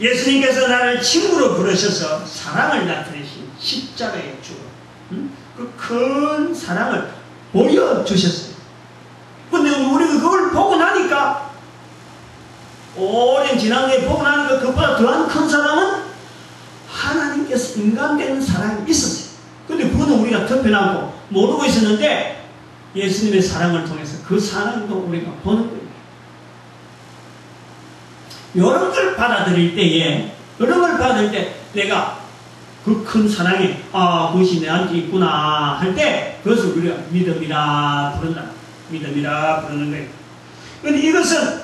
S1: 예수님께서 나를 친구로 부르셔서 사랑을 나타내신 십자가의 죽음, 그 큰 사랑을 보여주셨어요. 근데 우리가 그걸 보고 나니까 오랜 지난 후에 보고 나니까 그것보다 더한 큰 사랑은 하나님께서 인간되는 사랑이 있었어요. 근데 그거는 우리가 덮여놓고 모르고 있었는데 예수님의 사랑을 통해서 그 사랑도 우리가 보는 거예요. 이런 걸 받아들일 때에 이런 걸 받을 때 내가 그 큰 사랑이 그것이 내한테 있구나 할 때 그것을 우리가 믿음이라 부른다. 믿음이라 부르는 거예요. 그런데 이것은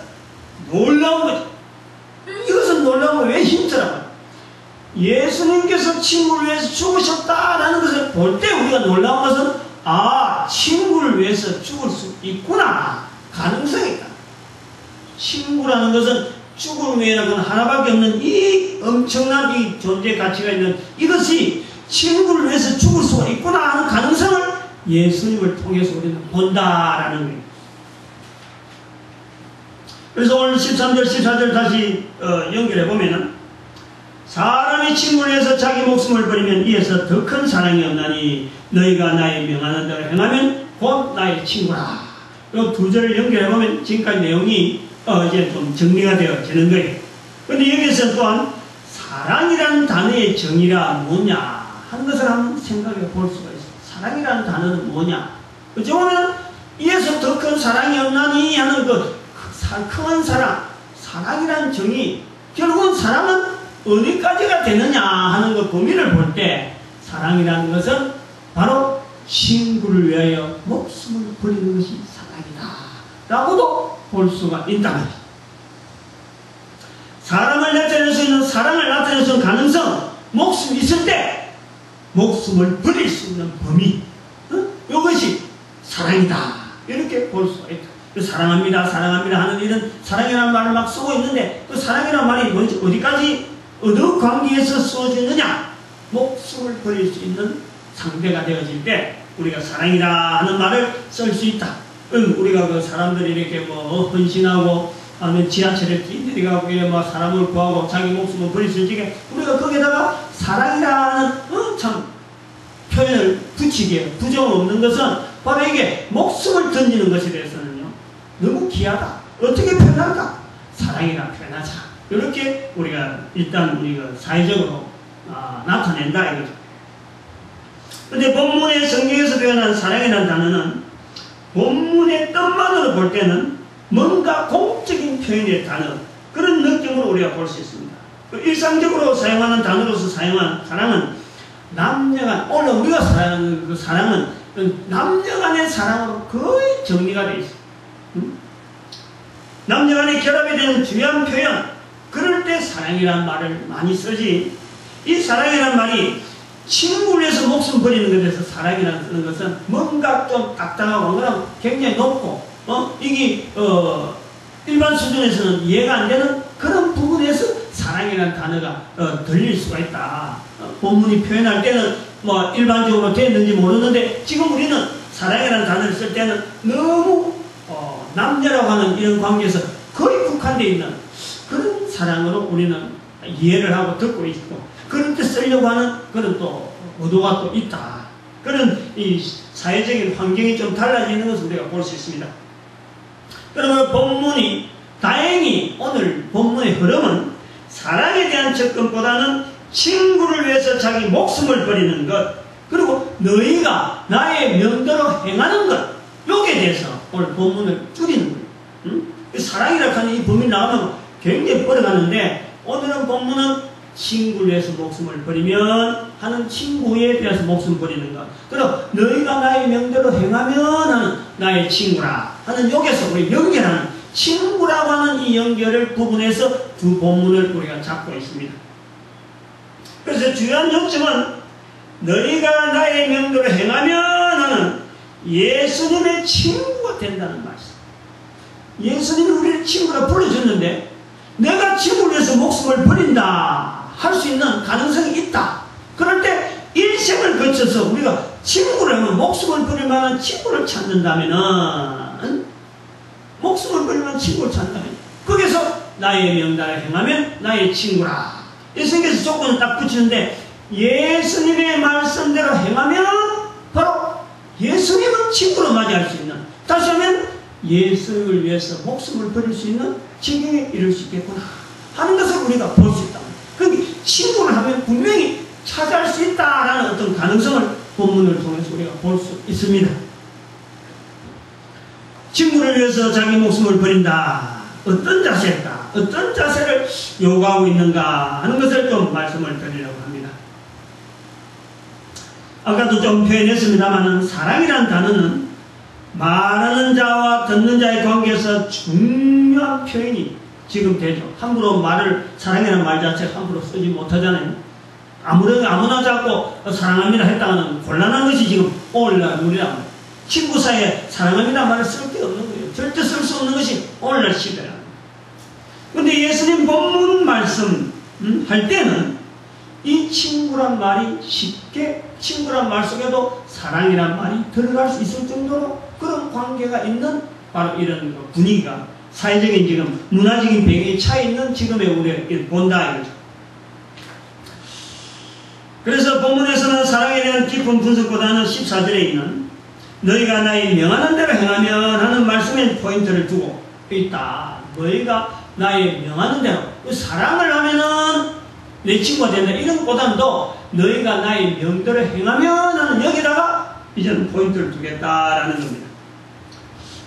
S1: 놀라운 거죠. 이것은 놀라운 거예요. 왜 힘들어요? 예수님께서 친구를 위해서 죽으셨다라는 것을 볼 때 우리가 놀라운 것은 친구를 위해서 죽을 수 있구나. 가능성이 있다. 친구라는 것은 죽음 외에는 하나밖에 없는 이 엄청난 이 존재 가치가 있는 이것이 친구를 위해서 죽을 수가 있구나 하는 가능성을 예수님을 통해서 우리는 본다라는 거예요. 그래서 오늘 13절, 14절 다시 연결해 보면은 사람이 친구를 위해서 자기 목숨을 버리면 이에서 더 큰 사랑이 없나니 너희가 나의 명하는 대로 행하면 곧 나의 친구라. 이 두 절을 연결해 보면 지금까지 내용이 이제 좀 정리가 되어지는 거예요. 그런데 여기서 또한 사랑이라는 단어의 정의가 뭐냐 하는 것을 한번 생각해 볼 수가 있어요. 사랑이라는 단어는 뭐냐? 어찌 보면 이에서 더 큰 사랑이 없나니 하는 큰 사랑, 사랑이라는 정의, 결국은 사랑은 어디까지가 되느냐 하는 그 고민을 볼 때 사랑이라는 것은 바로 친구를 위하여 목숨을 버리는 것이 사랑이다 라고도 볼 수가 있다. 사람을 나타낼 수 있는 사랑을 나타낼 수 있는 가능성, 목숨이 있을 때 목숨을 버릴 수 있는 범위, 이것이 사랑이다. 이렇게 볼 수가 있다. 사랑합니다, 사랑합니다 하는 이런 사랑이라는 말을 막 쓰고 있는데, 그 사랑이라는 말이 뭔지, 어디까지, 어느 관계에서 쓰여지느냐? 목숨을 버릴 수 있는 상대가 되어질 때 우리가 사랑이다 하는 말을 쓸 수 있다. 우리가 그 사람들이 이렇게 뭐 헌신하고 아니면 지하철에 뛰어들어가고 뭐 사람을 구하고 자기 목숨을 버릴 수 있게 우리가 거기다가 사랑이라는 참 표현을 붙이기에 부정 없는 것은 바로 이게 목숨을 던지는 것에 대해서는요 너무 귀하다. 어떻게 표현할까? 사랑이라 표현하자. 이렇게 우리가 일단 우리가 사회적으로 나타낸다 이거죠. 근데 본문의 성경에서 표현한 사랑이라는 단어는 본문의 뜻만으로 볼 때는 뭔가 공적인 표현의 단어, 그런 느낌으로 우리가 볼 수 있습니다. 일상적으로 사용하는 단어로서 사용한 사랑은 남녀간, 오늘 우리가 사랑하는 그 사랑은 남녀간의 사랑으로 거의 정리가 되어 있습니다. 남녀간의 결합이 되는 중요한 표현, 그럴 때 사랑이라는 말을 많이 쓰지. 이 사랑이라는 말이 친구를 위해서 목숨 버리는 것에 대해서 사랑이라는 것은 뭔가 좀 딱딱하고 그냥 굉장히 높고 이게 일반 수준에서는 이해가 안 되는 그런 부분에서 사랑이라는 단어가 들릴 수가 있다. 본문이 표현할 때는 뭐 일반적으로 됐는지 모르는데 지금 우리는 사랑이라는 단어를 쓸 때는 너무 남녀라고 하는 이런 관계에서 거의 국한되어 있는 그런 사랑으로 우리는 이해를 하고 듣고 있고, 그런 때 쓰려고 하는 그런 또 의도가 또 있다. 그런 이 사회적인 환경이 좀 달라지는 것을 우리가 볼 수 있습니다. 그러면 본문이 다행히 오늘 본문의 흐름은 사랑에 대한 접근보다는 친구를 위해서 자기 목숨을 버리는 것, 그리고 너희가 나의 명대로 행하는 것, 여기에 대해서 오늘 본문을 줄이는 거예요. 사랑이라고 하는 이 범위를 나가면 굉장히 뻗어가는데, 오늘은 본문은 친구를 위해서 목숨을 버리면 하는 친구에 대해서 목숨 버리는 것, 그리고 너희가 나의 명대로 행하면 하는 나의 친구라 하는 여기서 우리 연결하는 친구라고 하는 이 연결을 부분해서 두 본문을 우리가 잡고 있습니다. 그래서 중요한 정점은 너희가 나의 명대로 행하면 하는 예수님의 친구가 된다는 말씀. 예수님이 우리를 친구라 불러줬는데 내가 친구를 위해서 목숨을 버린다 할 수 있는 가능성이 있다. 그럴 때 일생을 거쳐서 우리가 친구를 하면 목숨을 버릴 만한 친구를 찾는다면은, 목숨을 버릴 만한 친구를 찾는다면 거기서 나의 명단을 행하면 나의 친구라. 예수님께서 조건을 딱 붙이는데 예수님의 말씀대로 행하면 바로 예수님은 친구로 맞이할 수 있는, 다시 하면 예수를 위해서 목숨을 버릴 수 있는 지경에 이룰 수 있겠구나 하는 것을 우리가 볼 수 있다. 그러니까 친구를 하면 분명히 차지할 수 있다라는 어떤 가능성을 본문을 통해서 우리가 볼 수 있습니다. 친구를 위해서 자기 목숨을 버린다. 어떤 자세일까? 어떤 자세를 요구하고 있는가 하는 것을 좀 말씀을 드리려고 합니다. 아까도 좀 표현했습니다만 사랑이라는 단어는 말하는 자와 듣는 자의 관계에서 중요한 표현이 지금 되죠. 함부로 말을, 사랑이라는 말 자체가 함부로 쓰지 못하잖아요. 아무나 자꾸 사랑합니다 했다가는 곤란한 것이 지금 오늘날 우리라. 친구 사이에 사랑합니다 말을 쓸 게 없는 거예요. 절대 쓸 수 없는 것이 오늘날 시대라. 근데 예수님 본문 말씀 할 때는 이 친구란 말이 쉽게, 친구란 말 속에도 사랑이란 말이 들어갈 수 있을 정도로 그런 관계가 있는 바로 이런 분위기가, 사회적인 지금 문화적인 배경이 차 있는 지금의 우리가 본다 이거죠. 그래서 본문에서는 사랑에 대한 깊은 분석보다는 14절에 있는 너희가 나의 명하는 대로 행하면 하는 말씀에 포인트를 두고 있다. 너희가 나의 명하는 대로, 사랑을 하면은 내 친구가 된다 이런 것보다도 너희가 나의 명대로 행하면 하는 여기다가 이제는 포인트를 두겠다라는 겁니다.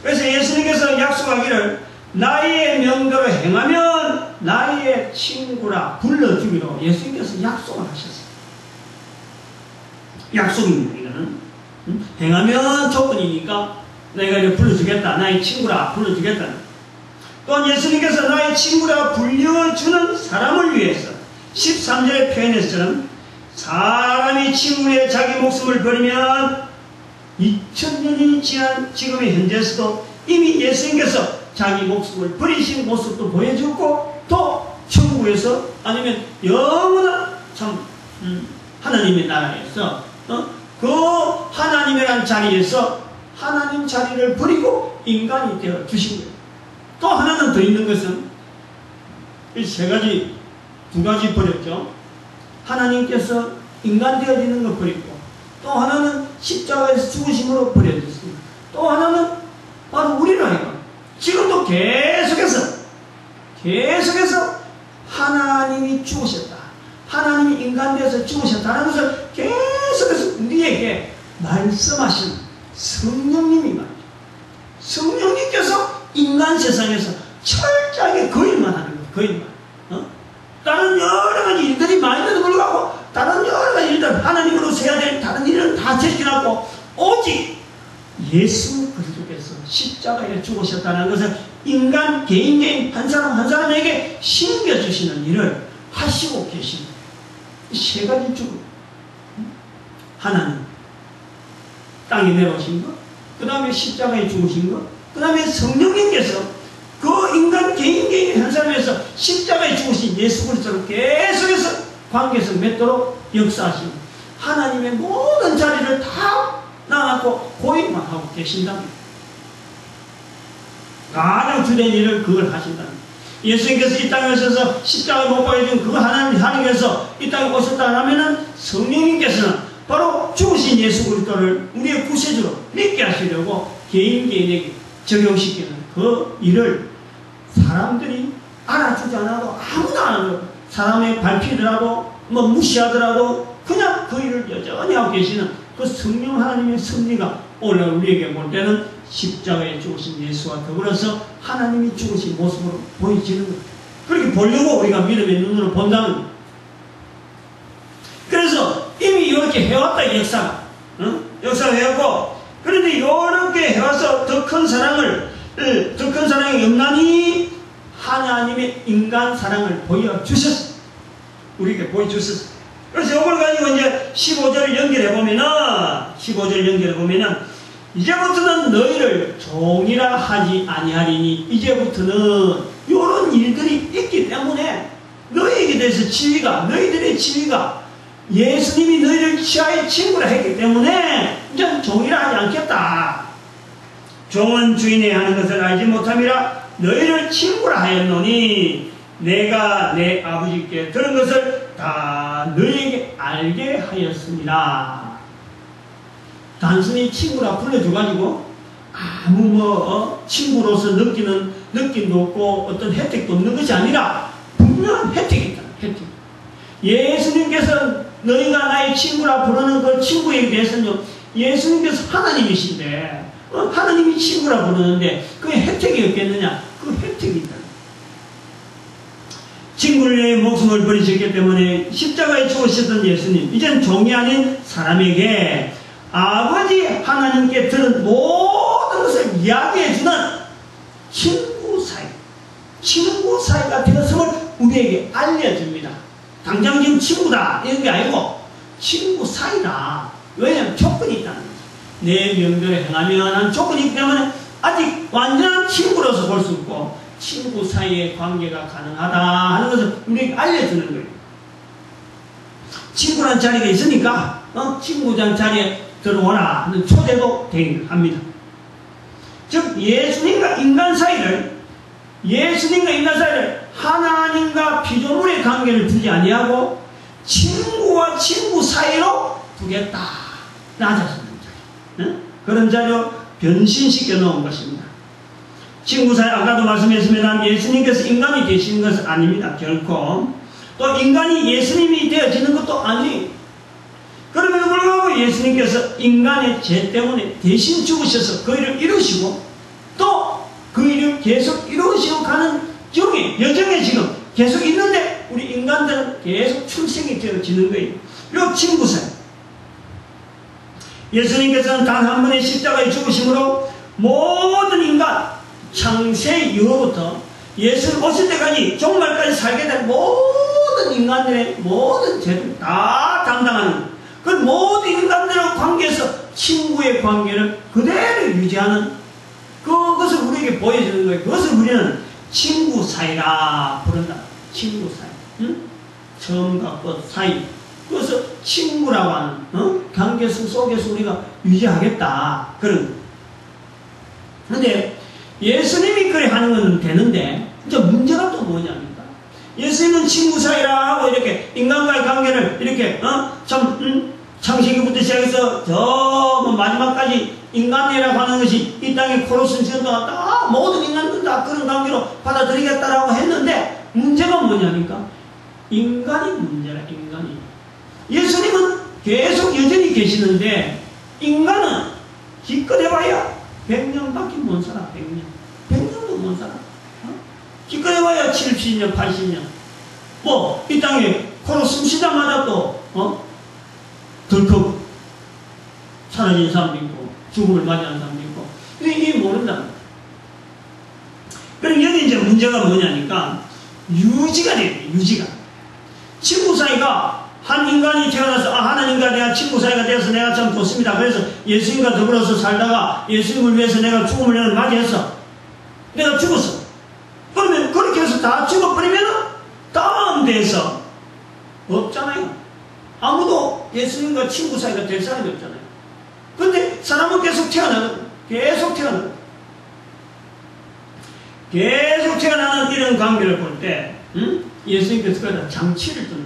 S1: 그래서 예수님께서 약속하기를 나의 명대로 행하면 나의 친구라 불러주기로 예수님께서 약속을 하셨어요. 약속입니다. 이거는 행하면 조건이니까 내가 이제 불러주겠다, 나의 친구라 불러주겠다. 또한 예수님께서 나의 친구라 불려주는 사람을 위해서 13절의 표현에서는 사람이 친구 위해 자기 목숨을 버리면 2000년이 지난 지금의 현재에서도 이미 예수님께서 자기 목숨을 버리신 모습도 보여주고 또 천국에서 아니면 영원한 참 하나님의 나라에서 그 하나님이라는 자리에서 하나님 자리를 버리고 인간이 되어 주신 거예요. 또 하나는 더 있는 것은 이 두 가지 버렸죠. 하나님께서 인간 되어지는 걸 버리고 또 하나는 십자가에서 죽으심으로 버려졌습니다. 또 하나는 바로 우리라니까 지금도 계속해서 하나님이 죽으셨다. 하나님이 인간 되어서 죽으셨다는 것을 계속해서 우리에게 말씀하신 성령님이 말이죠. 성령님께서 인간 세상에서 철저하게 거일만 하는 거예요. 거일만. 다른 여러 가지 일들이 많이 있는데도 불구하고 다른 여러 가지 일들 하나님으로서 해야 될 다른 일은 다 제껴놨고 오직 예수 그리스도께서 십자가에 죽으셨다는 것을 인간 개인 한 사람 한 사람에게 심겨주시는 일을 하시고 계십니다. 이 세 가지 죽음. 하나님 땅에 내려오신 것, 그 다음에 십자가에 죽으신 것, 그 다음에 성령님께서 그 인간 개인 한 사람에서 십자가에 죽으신 예수 그리스도를 계속해서 관계에서 맺도록 역사하신 하나님의 모든 자리를 다 나눠놓고 고인만 하고 계신다면 가장 주된 일을 그걸 하신다면 예수님께서 이 땅에 오셔서 십자가에 못 박혀준 그 하나님께서 이 땅에 오셨다면 성령님께서는 바로 죽으신 예수 그리스도를 우리의 구세주로 믿게 하시려고 개인에게 적용시키는 그 일을 사람들이 알아주지 않아도 아무도 안 하고 사람의 발피더라도 뭐 무시하더라도 그냥 그 일을 여전히 하고 계시는 그 성령 하나님의 섭리가 오늘 우리에게 볼 때는 십자가에 죽으신 예수와 더불어서 하나님이 죽으신 모습으로 보여지는 거예요. 그렇게 보려고 우리가 믿음의 눈으로 본다는 거예요. 그래서 이미 이렇게 해왔다 역사가 역사가 해왔고 그런데 이렇게 해와서 더 큰 사랑의 염란히 하나님의 인간 사랑을 보여주셨어요. 우리에게 보여주셨어요. 그래서 이걸 가지고 이제 15절을 연결해보면은 이제부터는 너희를 종이라 하지 아니하리니 이제부터는 이런 일들이 있기 때문에 너희에게 대해서 너희들의 지위가 예수님이 너희를 치하의 친구라 했기 때문에 이제 종이라 하지 않겠다. 종은 주인의 하는 것을 알지 못함이라 너희를 친구라 하였노니 내가 내 아버지께 들은 것을 다 너희에게 알게 하였습니다. 단순히 친구라 불러줘가지고 아무 친구로서 느끼는 느낌도 없고 어떤 혜택도 없는 것이 아니라 분명한 혜택이 있다. 혜택. 예수님께서 너희가 나의 친구라 부르는 그 친구에 대해서는요, 예수님께서 하나님이신데 하나님이 친구라 부르는데 그게 혜택이 없겠느냐? 그 혜택이 있다. 친구를 위해 목숨을 버리셨기 때문에 십자가에 죽으셨던 예수님, 이젠 종이 아닌 사람에게 아버지 하나님께 들은 모든 것을 이야기해주는 친구 사이가 되었음을 우리에게 알려줍니다. 당장 지금 친구다 이런 게 아니고 친구 사이다. 왜냐하면 조건이 있다는 거죠. 내 명령을 행하면 하는 조건이 있기 때문에 아직 완전한 친구로서 볼 수 없고 친구 사이의 관계가 가능하다 하는 것을 우리에게 알려주는 거예요. 친구란 자리가 있으니까 친구란 자리에 들어오라 하는 초대도 합니다. 즉 예수님과 인간 사이를 하나님과 피조물의 관계를 두지 아니하고 친구와 친구 사이로 두겠다. 낮아지는 자리. 그런 자리로 변신시켜 놓은 것입니다. 친구 사이, 아까도 말씀했습니다. 예수님께서 인간이 되시는 것은 아닙니다. 결코. 또 인간이 예수님이 되어지는 것도 아니에요. 그럼에도 불구하고 예수님께서 인간의 죄 때문에 대신 죽으셔서 그 일을 이루시고 또 그 일을 계속 이루시고 가는 여정에 지금 계속 있는데 우리 인간들은 계속 출생이 되어지는 거예요. 이 친구 사이. 예수님께서는 단 한 번의 십자가에 죽으심으로 모든 인간 창세 이후부터 예수 오실 때까지 종말까지 살게 된 모든 모든 인간들의 모든 죄를 다 담당하는, 그 모든 인간들의 관계에서 친구의 관계를 그대로 유지하는 그것을 우리에게 보여주는 거예요. 그것을 우리는 친구 사이라 부른다. 친구 사이. 응? 처음과 끝 사이. 그래서 친구라고 하는 관계 속에서 우리가 유지하겠다. 그런. 근데 예수님이 그래 하는 건 되는데 이제 문제가 또 뭐냐니까. 예수님은 친구 사이라 하고 이렇게 인간과의 관계를 이렇게 창세기부터 시작해서 저 마지막까지 인간이라고 하는 것이 이 땅에 코로스 지은 동안 다 모든 인간들 다 그런 관계로 받아들이겠다라고 했는데 문제가 뭐냐니까. 인간이 문제라. 인간이. 예수님은 계속 여전히 계시는데 인간은 기껏 해봐야 100년밖에 못 살아. 100년도 못 살아. 기껏 해봐야 70년 80년. 뭐 이 땅에 코로 숨 쉬자마자 또 덜컥 사라진 사람도 있고 죽음을 맞이하는 사람도 있고. 이게 모른다. 그럼 여기 이제 문제가 뭐냐니까 유지가 돼야 돼. 유지가. 친구 사이가 한 인간이 태어나서 하나님과 내가 친구 사이가 되어서 내가 참 좋습니다. 그래서 예수님과 더불어서 살다가 예수님을 위해서 내가 죽음을 맞이했어. 내가 죽었어. 그러면 그렇게 해서 다 죽어버리면은 다음 데에서 없잖아요. 아무도 예수님과 친구 사이가 될 사람이 없잖아요. 근데 사람은 계속 태어나는, 계속 태어나는, 계속 태어나는 이런 관계를 볼 때, 예수님께서 거기다 장치를 두는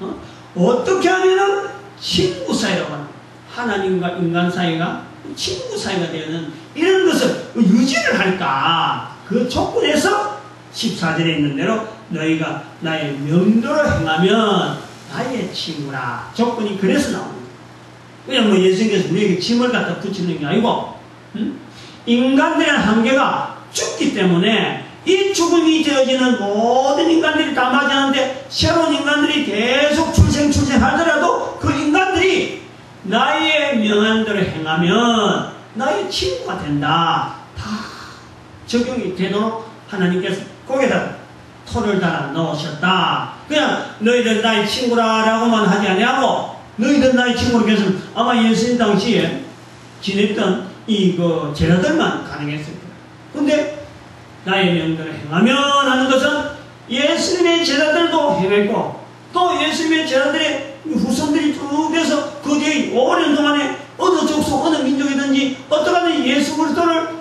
S1: 거예요. 어떻게 하면은 친구 사이라고 하는, 하나님과 인간 사이가 친구 사이가 되는 이런 것을 유지를 할까? 그 조건에서 14절에 있는 대로 너희가 나의 명도를 행하면 나의 친구라. 조건이 그래서 나오는 거예요. 그냥 뭐 예수님께서 우리에게 짐을 갖다 붙이는 게 아니고, 인간들의 한계가 죽기 때문에 이 죽음이 되어지는 모든 인간들이 다 맞이하는데 새로운 인간들이 계속 출생하더라도 그 인간들이 나의 명한 대로 행하면 나의 친구가 된다. 다 적용이 되도록 하나님께서 거기에다 토를 달아 넣으셨다. 그냥 너희들 나의 친구라고만 하지 아니하고 너희들 나의 친구로 계속 아마 예수님 당시에 지냈던 이 제자들만 가능했을 거예요. 근데 나의 명령을 행하면 하는 것은 예수님의 제자들도 행했고 또 예수님의 제자들의 후손들이 쭉 해서 그 뒤에 오랜 동안에 어느 족속 어느 민족이든지 어떠한 예수 그리스도를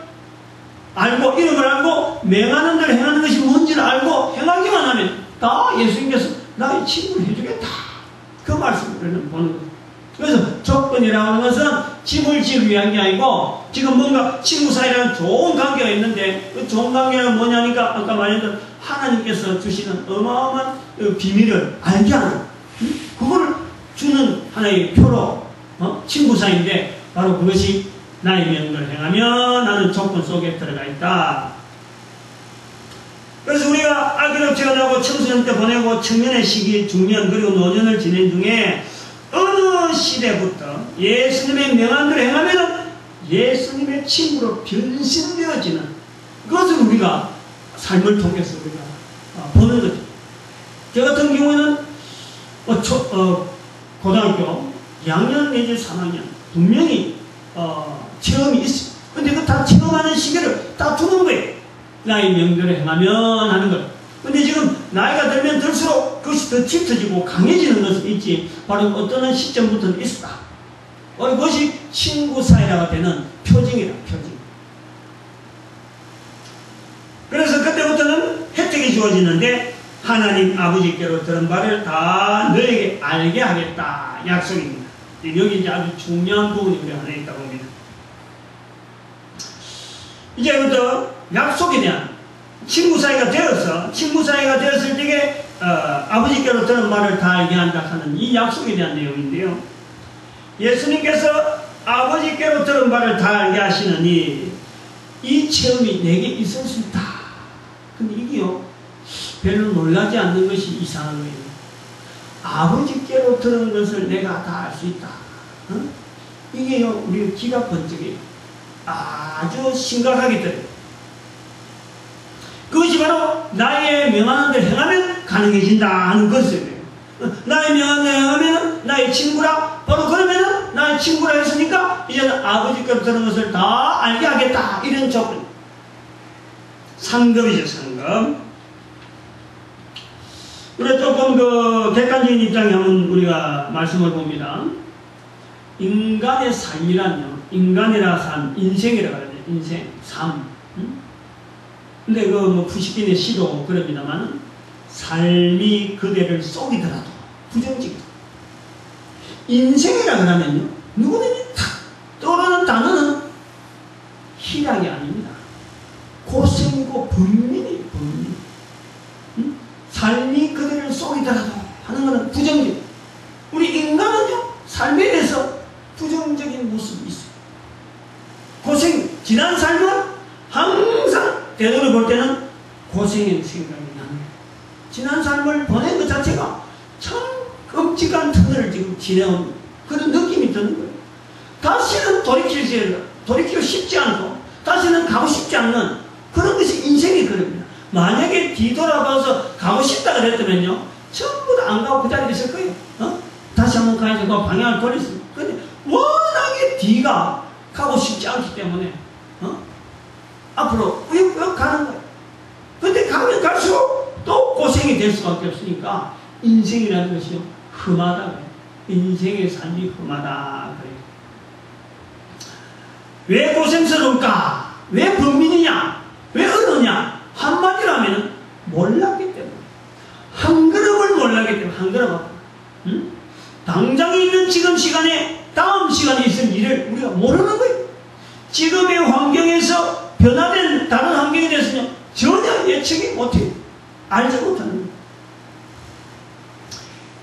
S1: 알고 이름을 알고 명하는 대로 행하는 것이 뭔지를 알고 행하기만 하면 다 예수님께서 나의 친구를 해주겠다. 그 말씀을 우리는 보는 거예요. 그래서 조건이라고 하는 것은 짐을 지기 위한 게 아니고 지금 뭔가 친구 사이라는 좋은 관계가 있는데 그 좋은 관계는 뭐냐니까 아까 말했던 하나님께서 주시는 어마어마한 비밀을 알게 하는 그거를 주는 하나의 표로 친구 사이인데 바로 그것이 나의 명령을 행하면 나는 조건 속에 들어가 있다. 그래서 우리가 아기로 태어나고 청소년 때 보내고 청년의 시기, 중년 그리고 노년을 지낸 중에 어느 시대부터 예수님의 명한대로 행하면 예수님의 친구로 변신되어지는 그것을 우리가 삶을 통해서 우리가 보는 거죠. 저 같은 경우에는 고등학교 2학년 내지 3학년 분명히 체험이 있어요. 근데 그 다 체험하는 시기를 다 두는 거예요. 나의 명대로 행하면 하는 것. 근데 지금 나이가 들면 들수록 그것이 더 짙어지고 강해지는 것은 있지. 바로 어떤 시점부터는 있었다. 그것이 친구 사이라고 되는 표징이다. 표징. 그래서 그때부터는 혜택이 주어지는데 하나님 아버지께로 들은 바를 다 너에게 알게 하겠다. 약속입니다. 여기 이제 아주 중요한 부분이 우리 안에 있다고 봅니다. 이제부터 약속에 대한 친구 사이가 되었을 때에 아버지께로 들은 말을 다 알게 한다 하는 이 약속에 대한 내용인데요. 예수님께서 아버지께로 들은 말을 다 알게 하시느니 이 체험이 내게 있을 수 있다. 근데 이게요 별로 놀라지 않는 것이 이상한 거예요. 아버지께로 들은 것을 내가 다 알 수 있다. 이게요 우리 기가 번쩍해요. 아주 심각하게 들어요. 그것이 바로 나의 명하는 대로 행하면 가능해진다 하는 것이에요. 나의 명한 내가 하면 나의 친구라. 바로 그러면은 나의 친구라 했으니까 이제는 아버지 것 들은 것을 다 알게 하겠다. 이런 조건. 상급이죠, 상급. 우리 조금 그 객관적인 입장에 한번 우리가 말씀을 봅니다. 인간의 삶이란요, 인간이라 삶, 인생이라고 하죠. 인생, 삶. 근데 그 뭐 푸시킨의 시도 그럽니다만, 삶이 그대를 쏘이더라도 부정적이다. 인생이라 그러면요, 누구든지 탁 떠오르는 단어는 희락이 아닙니다. 고생이고 번민이에요, 번민. 삶이 그대를 쏘이더라도 하는 것은 부정적. 우리 인간은요, 삶에 대해서 부정적인 모습이 있어요. 고생, 지난 삶은 항상 되돌아볼 때는 고생의 생각이 납니다. 지난 삶을 보낸 것 자체가 참 끔찍한 터널을 지금 지내온 그런 느낌이 드는 거예요. 다시는 돌이키기 쉽지 않고 다시는 가고 싶지 않는 그런 것이 인생이 그럽니다. 만약에 뒤돌아봐서 가고 싶다 그랬다면요, 전부 다 안 가고 그 자리에 있을 거예요. 다시 한번 가야지. 그 방향을 돌렸습니다. 근데 워낙에 뒤가 가고 싶지 않기 때문에 앞으로 우역우역 가는 거예요. 근데 가면 갈수록 또 고생이 될 수밖에 없으니까 인생이라는 것이 험하다 그래요. 인생의 삶이 험하다 그래요. 왜 고생스러울까? 왜 범민이냐? 왜 어느냐? 한마디로 하면 몰랐기 때문에. 한 걸음을 몰랐기 때문에. 한 걸음 앞으로. 당장에 있는 지금 시간에 다음 시간에 있을 일을 우리가 모르는 거예요. 지금의 환경에서 변화된 다른 환경에 대해서는 전혀 예측이 못해요. 알지 못하는 거예요.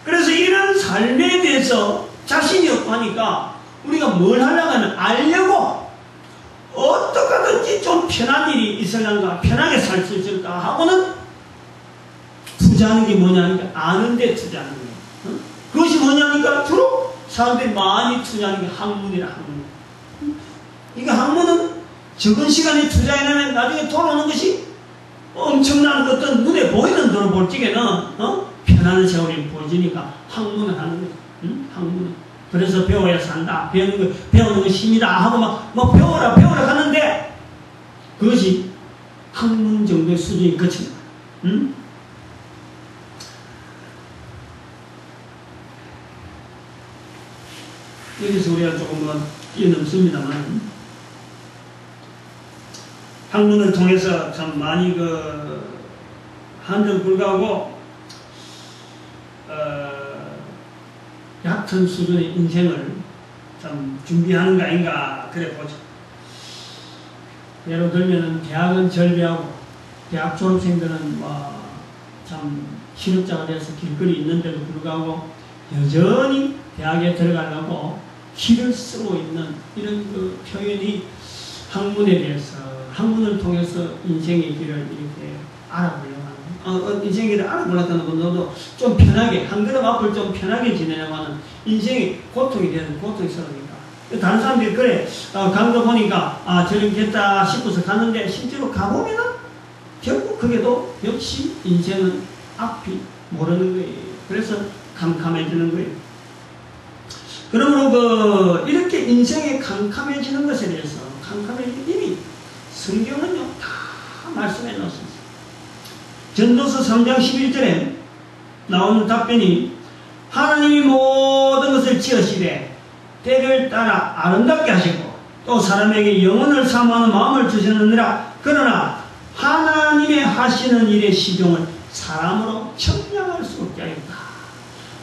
S1: 그래서 이런 삶에 대해서 자신이 없고 하니까 우리가 뭘 하려고 하면 알려고 어떻게 하든지 좀 편한 일이 있을란가, 편하게 살 수 있을까 하고는 투자하는 게 뭐냐니까 아는 데 투자하는 거예요. 그것이 뭐냐니까 주로 사람들이 많이 투자하는 게 학문이라, 학문. 이게 학문은 적은 시간에 투자해내면 나중에 돌아오는 것이 엄청난 어떤 눈에 보이는 대로 볼 적에는 편안한 세월이 보여지니까 학문을 하는 거예요. 학문은. 그래서 배워야 산다. 배우는 것이 힘이다. 하고 막 배워라 하는데 그것이 학문 정도의 수준이 거칩니다. 여기서 우리가 조금 뛰어넘습니다만, 학문을 통해서 참 많이 한들 불구하고 얕은 수준의 인생을 참 준비하는 거 아닌가 그래 보죠. 예를 들면은 대학은 절비하고 대학 졸업생들은 참 실업자가 돼서 길거리 있는데도 불구하고 여전히 대학에 들어가려고 길을 쓰고 있는 이런 그 표현이 학문에 대해서, 학문을 통해서 인생의 길을 이렇게 알아보려고 하는, 인생의 길을 알아보려고 하는 건 너도 좀 편하게, 한 걸음 앞을 좀 편하게 지내려고 하는, 인생이 고통이 되는 고통스러우니까. 다른 사람들이 그래, 강도 보니까 저렇겠다 싶어서 갔는데 실제로 가보면은 결국 그게도 역시 인생은 앞이 모르는 거예요. 그래서 캄캄해지는 거예요. 그러므로 이렇게 인생이 캄캄해지는 것에 대해서, 이미 성경은요 다 말씀해 놓았습니다. 전도서 3장 11절에 나오는 답변이, 하나님이 모든 것을 지으시되 때를 따라 아름답게 하시고 또 사람에게 영혼을 사모하는 마음을 주셨느니라. 그러나 하나님의 하시는 일의 시종을 사람으로 측량할 수 없게 하였다.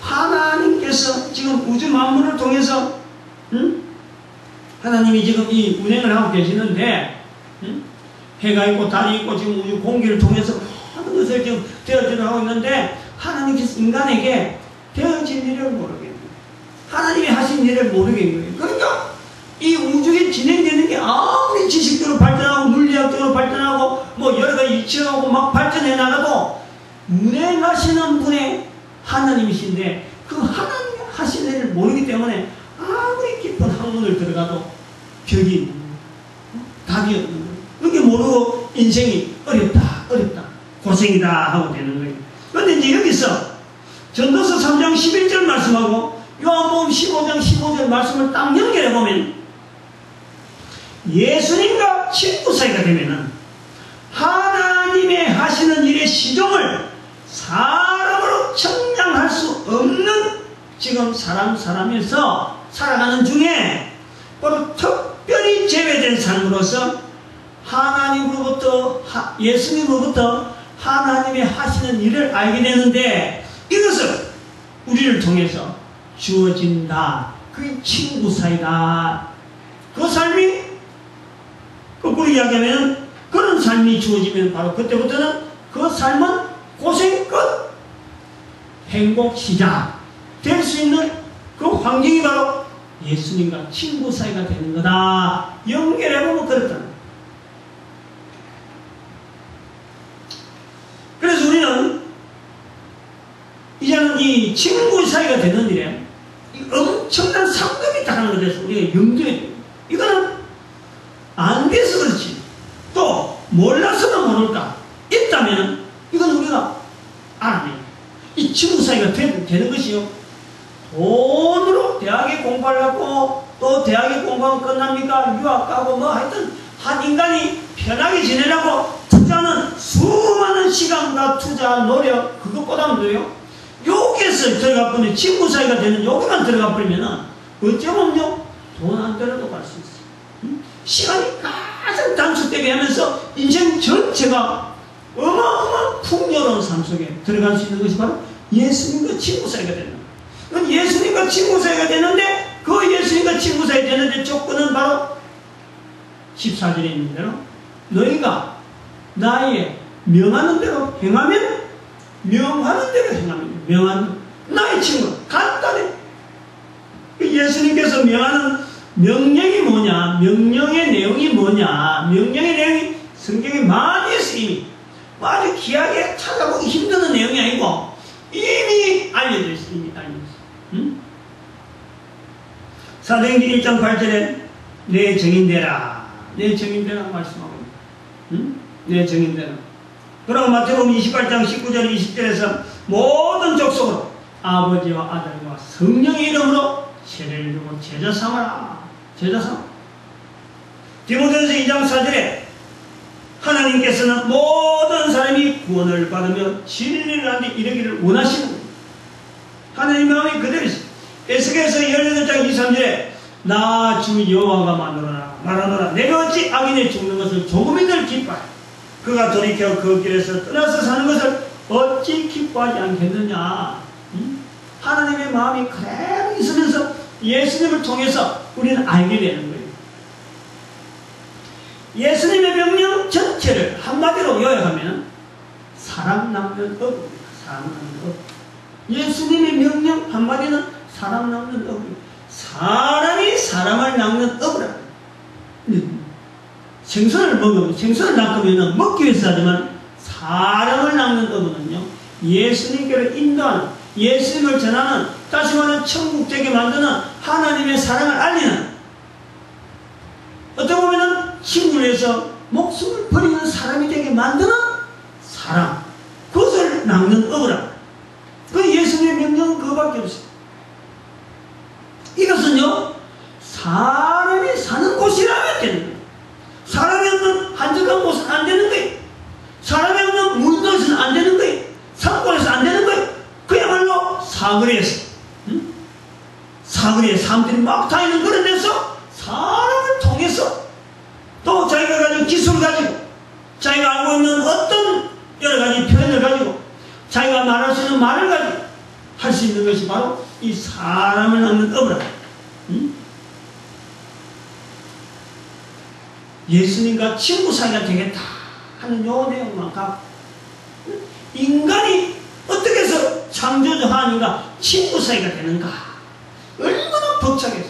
S1: 하나님께서 지금 우주 만물을 통해서 하나님이 지금 이 운행을 하고 계시는데, 해가 있고 달이 있고 지금 우주 공기를 통해서 모든 것을 지금 되어지려 하고 있는데, 하나님께서 인간에게 되어진 일을 모르겠는 거예요. 하나님이 하신 일을 모르겠는 거예요. 그러니까 이 우주에 진행되는 게 아무리 지식적으로 발전하고 물리학적으로 발전하고 여러 가지 이치하고 막 발전해 나가도 운행하시는 분의 하나님이신데 그 하나님이 하신 일을 모르기 때문에 아무리 깊은 학문을 들어가도 벽이 있는 거예요. 답이 없는 거예요. 그게 모르고 인생이 어렵다 고생이다 하고 되는 거예요. 그런데 이제 여기서 전도서 3장 11절 말씀하고 요한복음 15장 15절 말씀을 딱 연결해보면 예수님과 친구 사이가 되면은 하나님의 하시는 일의 시종을 사람으로 측량할 수 없는 지금 사람에서 살아가는 중에 바로 특별히 제외된 삶으로서 하나님으로부터 예수님으로부터 하나님의 하시는 일을 알게 되는데 이것을 우리를 통해서 주어진다. 그게 친구 사이다. 그 삶이 거꾸로 이야기하면 그런 삶이 주어지면 바로 그때부터는 그 삶은 고생 끝 행복 시작 될 수 있는 그 환경이 바로 예수님과 친구 사이가 되는 거다. 연결해보면 그렇다. 그래서 우리는 이제는 이 친구 사이가 되는 일에 엄청난 상급이 있다는 것에 대해서 우리가 염두에 둬요. 이거는 안 돼서 그렇지 또 몰라서도 모를까 있다면 이건 우리가 알아내요. 이 친구 사이가 되는 것이요. 돈으로 대학에 공부를 하고 또 대학에 공부하면 끝납니까? 유학 가고 뭐 하여튼 한 인간이 편하게 지내려고 투자는 수많은 시간과 투자, 노력 그것보다는 뭐예요? 여기에서 들어가 버리면 친구 사이가 되는 여기만 들어가 버리면은 어쩌면요 돈 안 들어도 갈 수 있어요. 시간이 가장 단축되게 하면서 인생 전체가 어마어마한 풍요로운 삶 속에 들어갈 수 있는 것이 바로 예수님과 친구 사이가 되는 거예요. 그건 예수님과 친구 사이가 되는데 그 예수님과 친구 사이가 되는데 조건은 바로 14절에 있는 대로 너희가 나의 명하는 대로 행하면 명하는 대로 행하면 명하는 나의 친구 간단해. 예수님께서 명하는 명령이 뭐냐 명령의 내용이 뭐냐 명령의 내용이 성경에 많이 있어. 이미 아주 귀하게 찾아보기 힘든 내용이 아니고 이미 알려져 있어. 이미 알려져 있어. 응? 사도행전 1장 8절에 내 정인되라 내 정인되라 말씀하고 응? 내 정인되라. 그리고 마태복음 28장 19절 20절에서 모든 족속으로 아버지와 아들과 성령의 이름으로 세례를 주고 제자 삼아라. 제자 삼아. 디모데전서 2장 4절에 하나님께서는 모든 사람이 구원을 받으며 진리를 하는 데 이르기를 원하시는 거예요. 하나님 마음이 그대로 있어요. 에스겔서 18장 23절에 나 주 여호와가 말하노라 내가 어찌 악인의 죽는 것을 조금이들 기뻐해 그가 돌이켜 그 길에서 떠나서 사는 것을 어찌 기뻐하지 않겠느냐. 하나님의 마음이 그대로 있으면서 예수님을 통해서 우리는 알게 되는 거예요. 예수님의 명령 전체를 한마디로 요약하면 사람 낚는 어부입니다. 사람 낚는 어부. 예수님의 명령 한마디는 사람 낚는 어부입니다. 사람이 사람을 낚는 어부라. 생선을 먹으면 생선을 낚으면 먹기 위해서 하지만 사람을 낚는 어부는요 예수님께로 인도하는 예수님을 전하는 다시 말하면 천국 되게 만드는 하나님의 사랑을 알리는 어떻게 보면 친구를 위해서 목숨을 버리는 사람이 되게 만드는 사람 그것을 낚는 어부라. 그 예수님의 명령은 그거밖에 없어요. 이것은요 사람이 사는 곳이라면 되는 거예요. 사람이 없는 한적한 곳은 안 되는 거예요. 사람이 없는 물도에서는 안 되는 거예요. 산골에서 안 되는 거예요. 그야말로 사거리에서 사거리에 사람들이 막 다니는 그런 데서 사람을 통해서 또 자기가 가진 기술을 가지고 자기가 알고 있는 어떤 여러 가지 표현을 가지고 자기가 말할 수 있는 말을 가지고 할 수 있는 것이 바로 이 사람을 낚는 어부라. 예수님과 친구 사이가 되겠다 하는 요 내용만 갖고 인간이 어떻게 해서 창조주 하나님과 친구 사이가 되는가 얼마나 벅차겠어.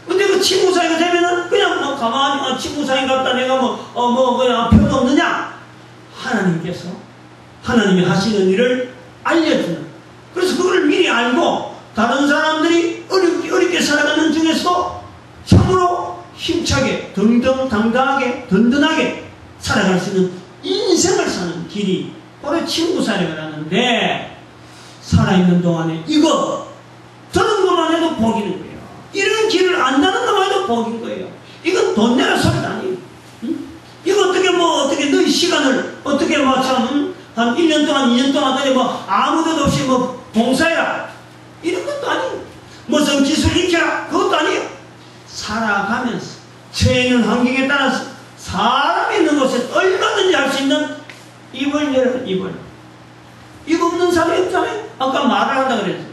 S1: 근데 그 친구 사이가 되면은 그냥 뭐 가만히 친구 사이 같다 내가 그냥 표도 없느냐. 하나님께서 하나님이 하시는 일을 알려주는 그래서 그걸 미리 알고 다른 사람들이 어렵게 살아가는 중에서도 참으로 힘차게 당당하게 든든하게 살아갈 수 있는 인생을 사는 길이 바로 친구 사이라고 하는데 살아있는 동안에 이거 듣는 것만 해도 복이는 거예요. 이런 길을 안다는 것만 해도 복인 거예요. 이건 돈 내라 소리도 아니에요. 응? 이거 어떻게 너희 시간을 어떻게 한 1년 동안 2년 동안 아무 데도 없이 봉사해라 이런 것도 아니에요. 무슨 기술 익혀라 그것도 아니에요. 살아가면서 처해 있는 환경에 따라서 사람이 있는 곳에 얼마든지 할 수 있는 입을 열어. 입 없는 사람이 없잖아요. 아까 말을 한다 그랬죠.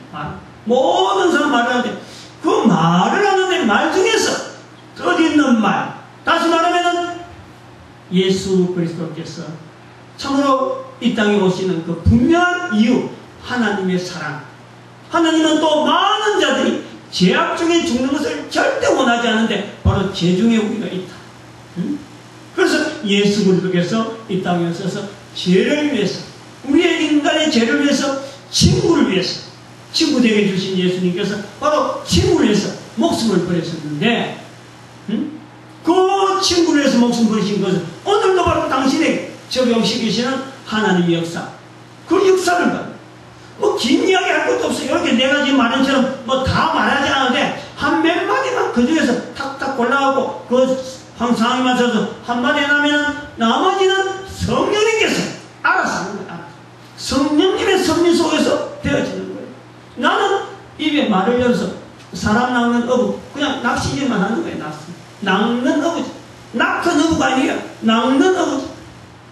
S1: 모든 사람 말을 하는데 그 말을 하는데 말 중에서 뜻있는 말, 다시 말하면 예수 그리스도께서 참으로 이 땅에 오시는 그 분명한 이유, 하나님의 사랑. 하나님은 또 많은 자들이 죄악 중에 죽는 것을 절대 원하지 않는데 바로 죄 중에 우리가 있다. 응? 그래서 예수 그리스도께서 이 땅에 오셔서 죄를 위해서, 우리의 인간의 죄를 위해서, 친구를 위해서, 친구 되게 주신 예수님께서 바로 친구를 위해서 목숨을 버리셨는데, 응? 그 친구를 위해서 목숨 버리신 것은 오늘도 바로 당신에게 적용시키시는 하나님의 역사, 그 역사를 봐. 긴 이야기 할 것도 없어요. 이렇게 내가 지금 말한 처럼 다 말하지 않는데 한 몇 마디만 그 중에서 탁탁 골라가고 그 상황에 맞춰서 한 마디 하면 나머지는 성령님께서 알아서 하는 거예요. 성령님의 섭리 속에서 되어지는 거예요. 나는 입에 말을 열어서 사람 낚는 어부, 그냥 낚시질만 하는 거예요. 낚는 어부지. 낚은 어부가 아니에요. 낚는 어부지.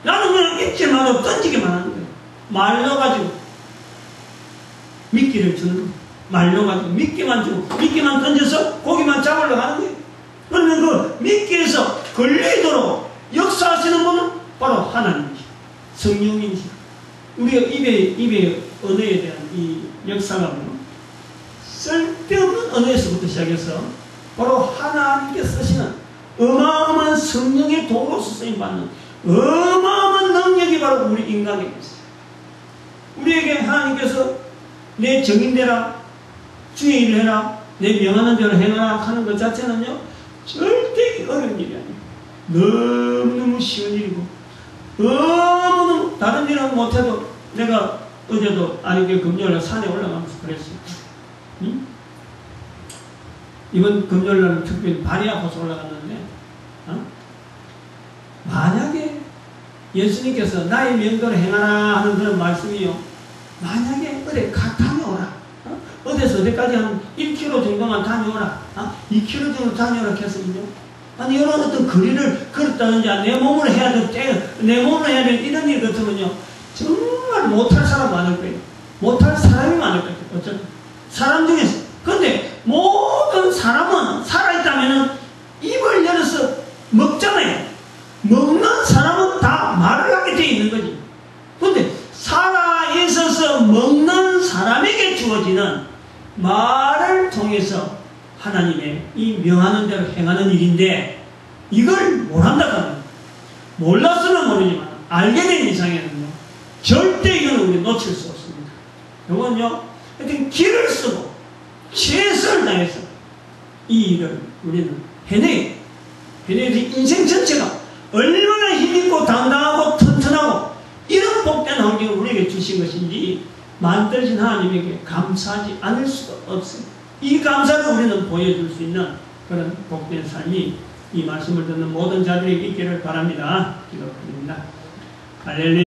S1: 나는 그냥 입질만 하고 던지기만 하는 거예요. 말려가지고 미끼를 주는 거예요. 말려가지고 미끼만 주고 미끼만 던져서 고기만 잡으려고 하는 거예요. 그러면 그 미끼에서 걸리도록 역사하시는 분은 바로 하나님이시, 성령님이시. 우리가 입의 언어에 대한 이 역사가 쓸데없는 언어에서부터 시작해서 바로 하나님께 쓰시는 어마어마한 성령의 도구로서 쓰임받는 어마어마한 능력이 바로 우리 인간에게 있어요. 우리에게 하나님께서 내 정인되라, 주의 일을 해라, 내 명하는 대로 행하라 하는 것 자체는요 절대 어려운 일이 아니에요. 너무너무 쉬운 일이고 너무너무 다른 일은 못해도 내가 어제도 아니게 금요일날 산에 올라가면서 그랬어요. 응? 이번 금요일날은 특별히 발이 아파서 올라갔는데 만약에 예수님께서 나의 명도를 행하라 하는 그런 말씀이요, 만약에 어디 다녀오라, 어디서 어디까지 한 1km 정도만 다녀오라, 2km 정도 다녀오라 했으면요, 아니 이런 어떤 거리를 걸었다든지 내 몸으로 해야 될 내 몸으로 해야 될 이런 일 같으면요 정말 못할 사람 많을 거예요. 못할 사람이 많을 거예요. 어쨌든 사람 중에서. 근데 모든 사람은 살아있다면은 입을 열어서 먹잖아요. 먹는 사람은 다 말을 하게 돼 있는 거지. 근데 살아있어서 먹는 사람에게 주어지는 말을 통해서 하나님의 이 명하는 대로 행하는 일인데, 이걸 모른다고 합니다. 몰랐으면 모르지만 알게 된 이상에는요 절대 이건 우리 놓칠 수 없습니다. 이건요 하여튼 길을 쓰고 최선을 다해서 이 일을 우리는 해내야 인생 전체가 얼마나 힘있고 당당하고 튼튼하고 이런 복된 환경을 우리에게 주신 것인지 만드신 하나님에게 감사하지 않을 수가 없습니다. 이 감사를 우리는 보여줄 수 있는 그런 복된 삶이 이 말씀을 듣는 모든 자들에게 있기를 바랍니다. 기도드립니다. 할렐루야.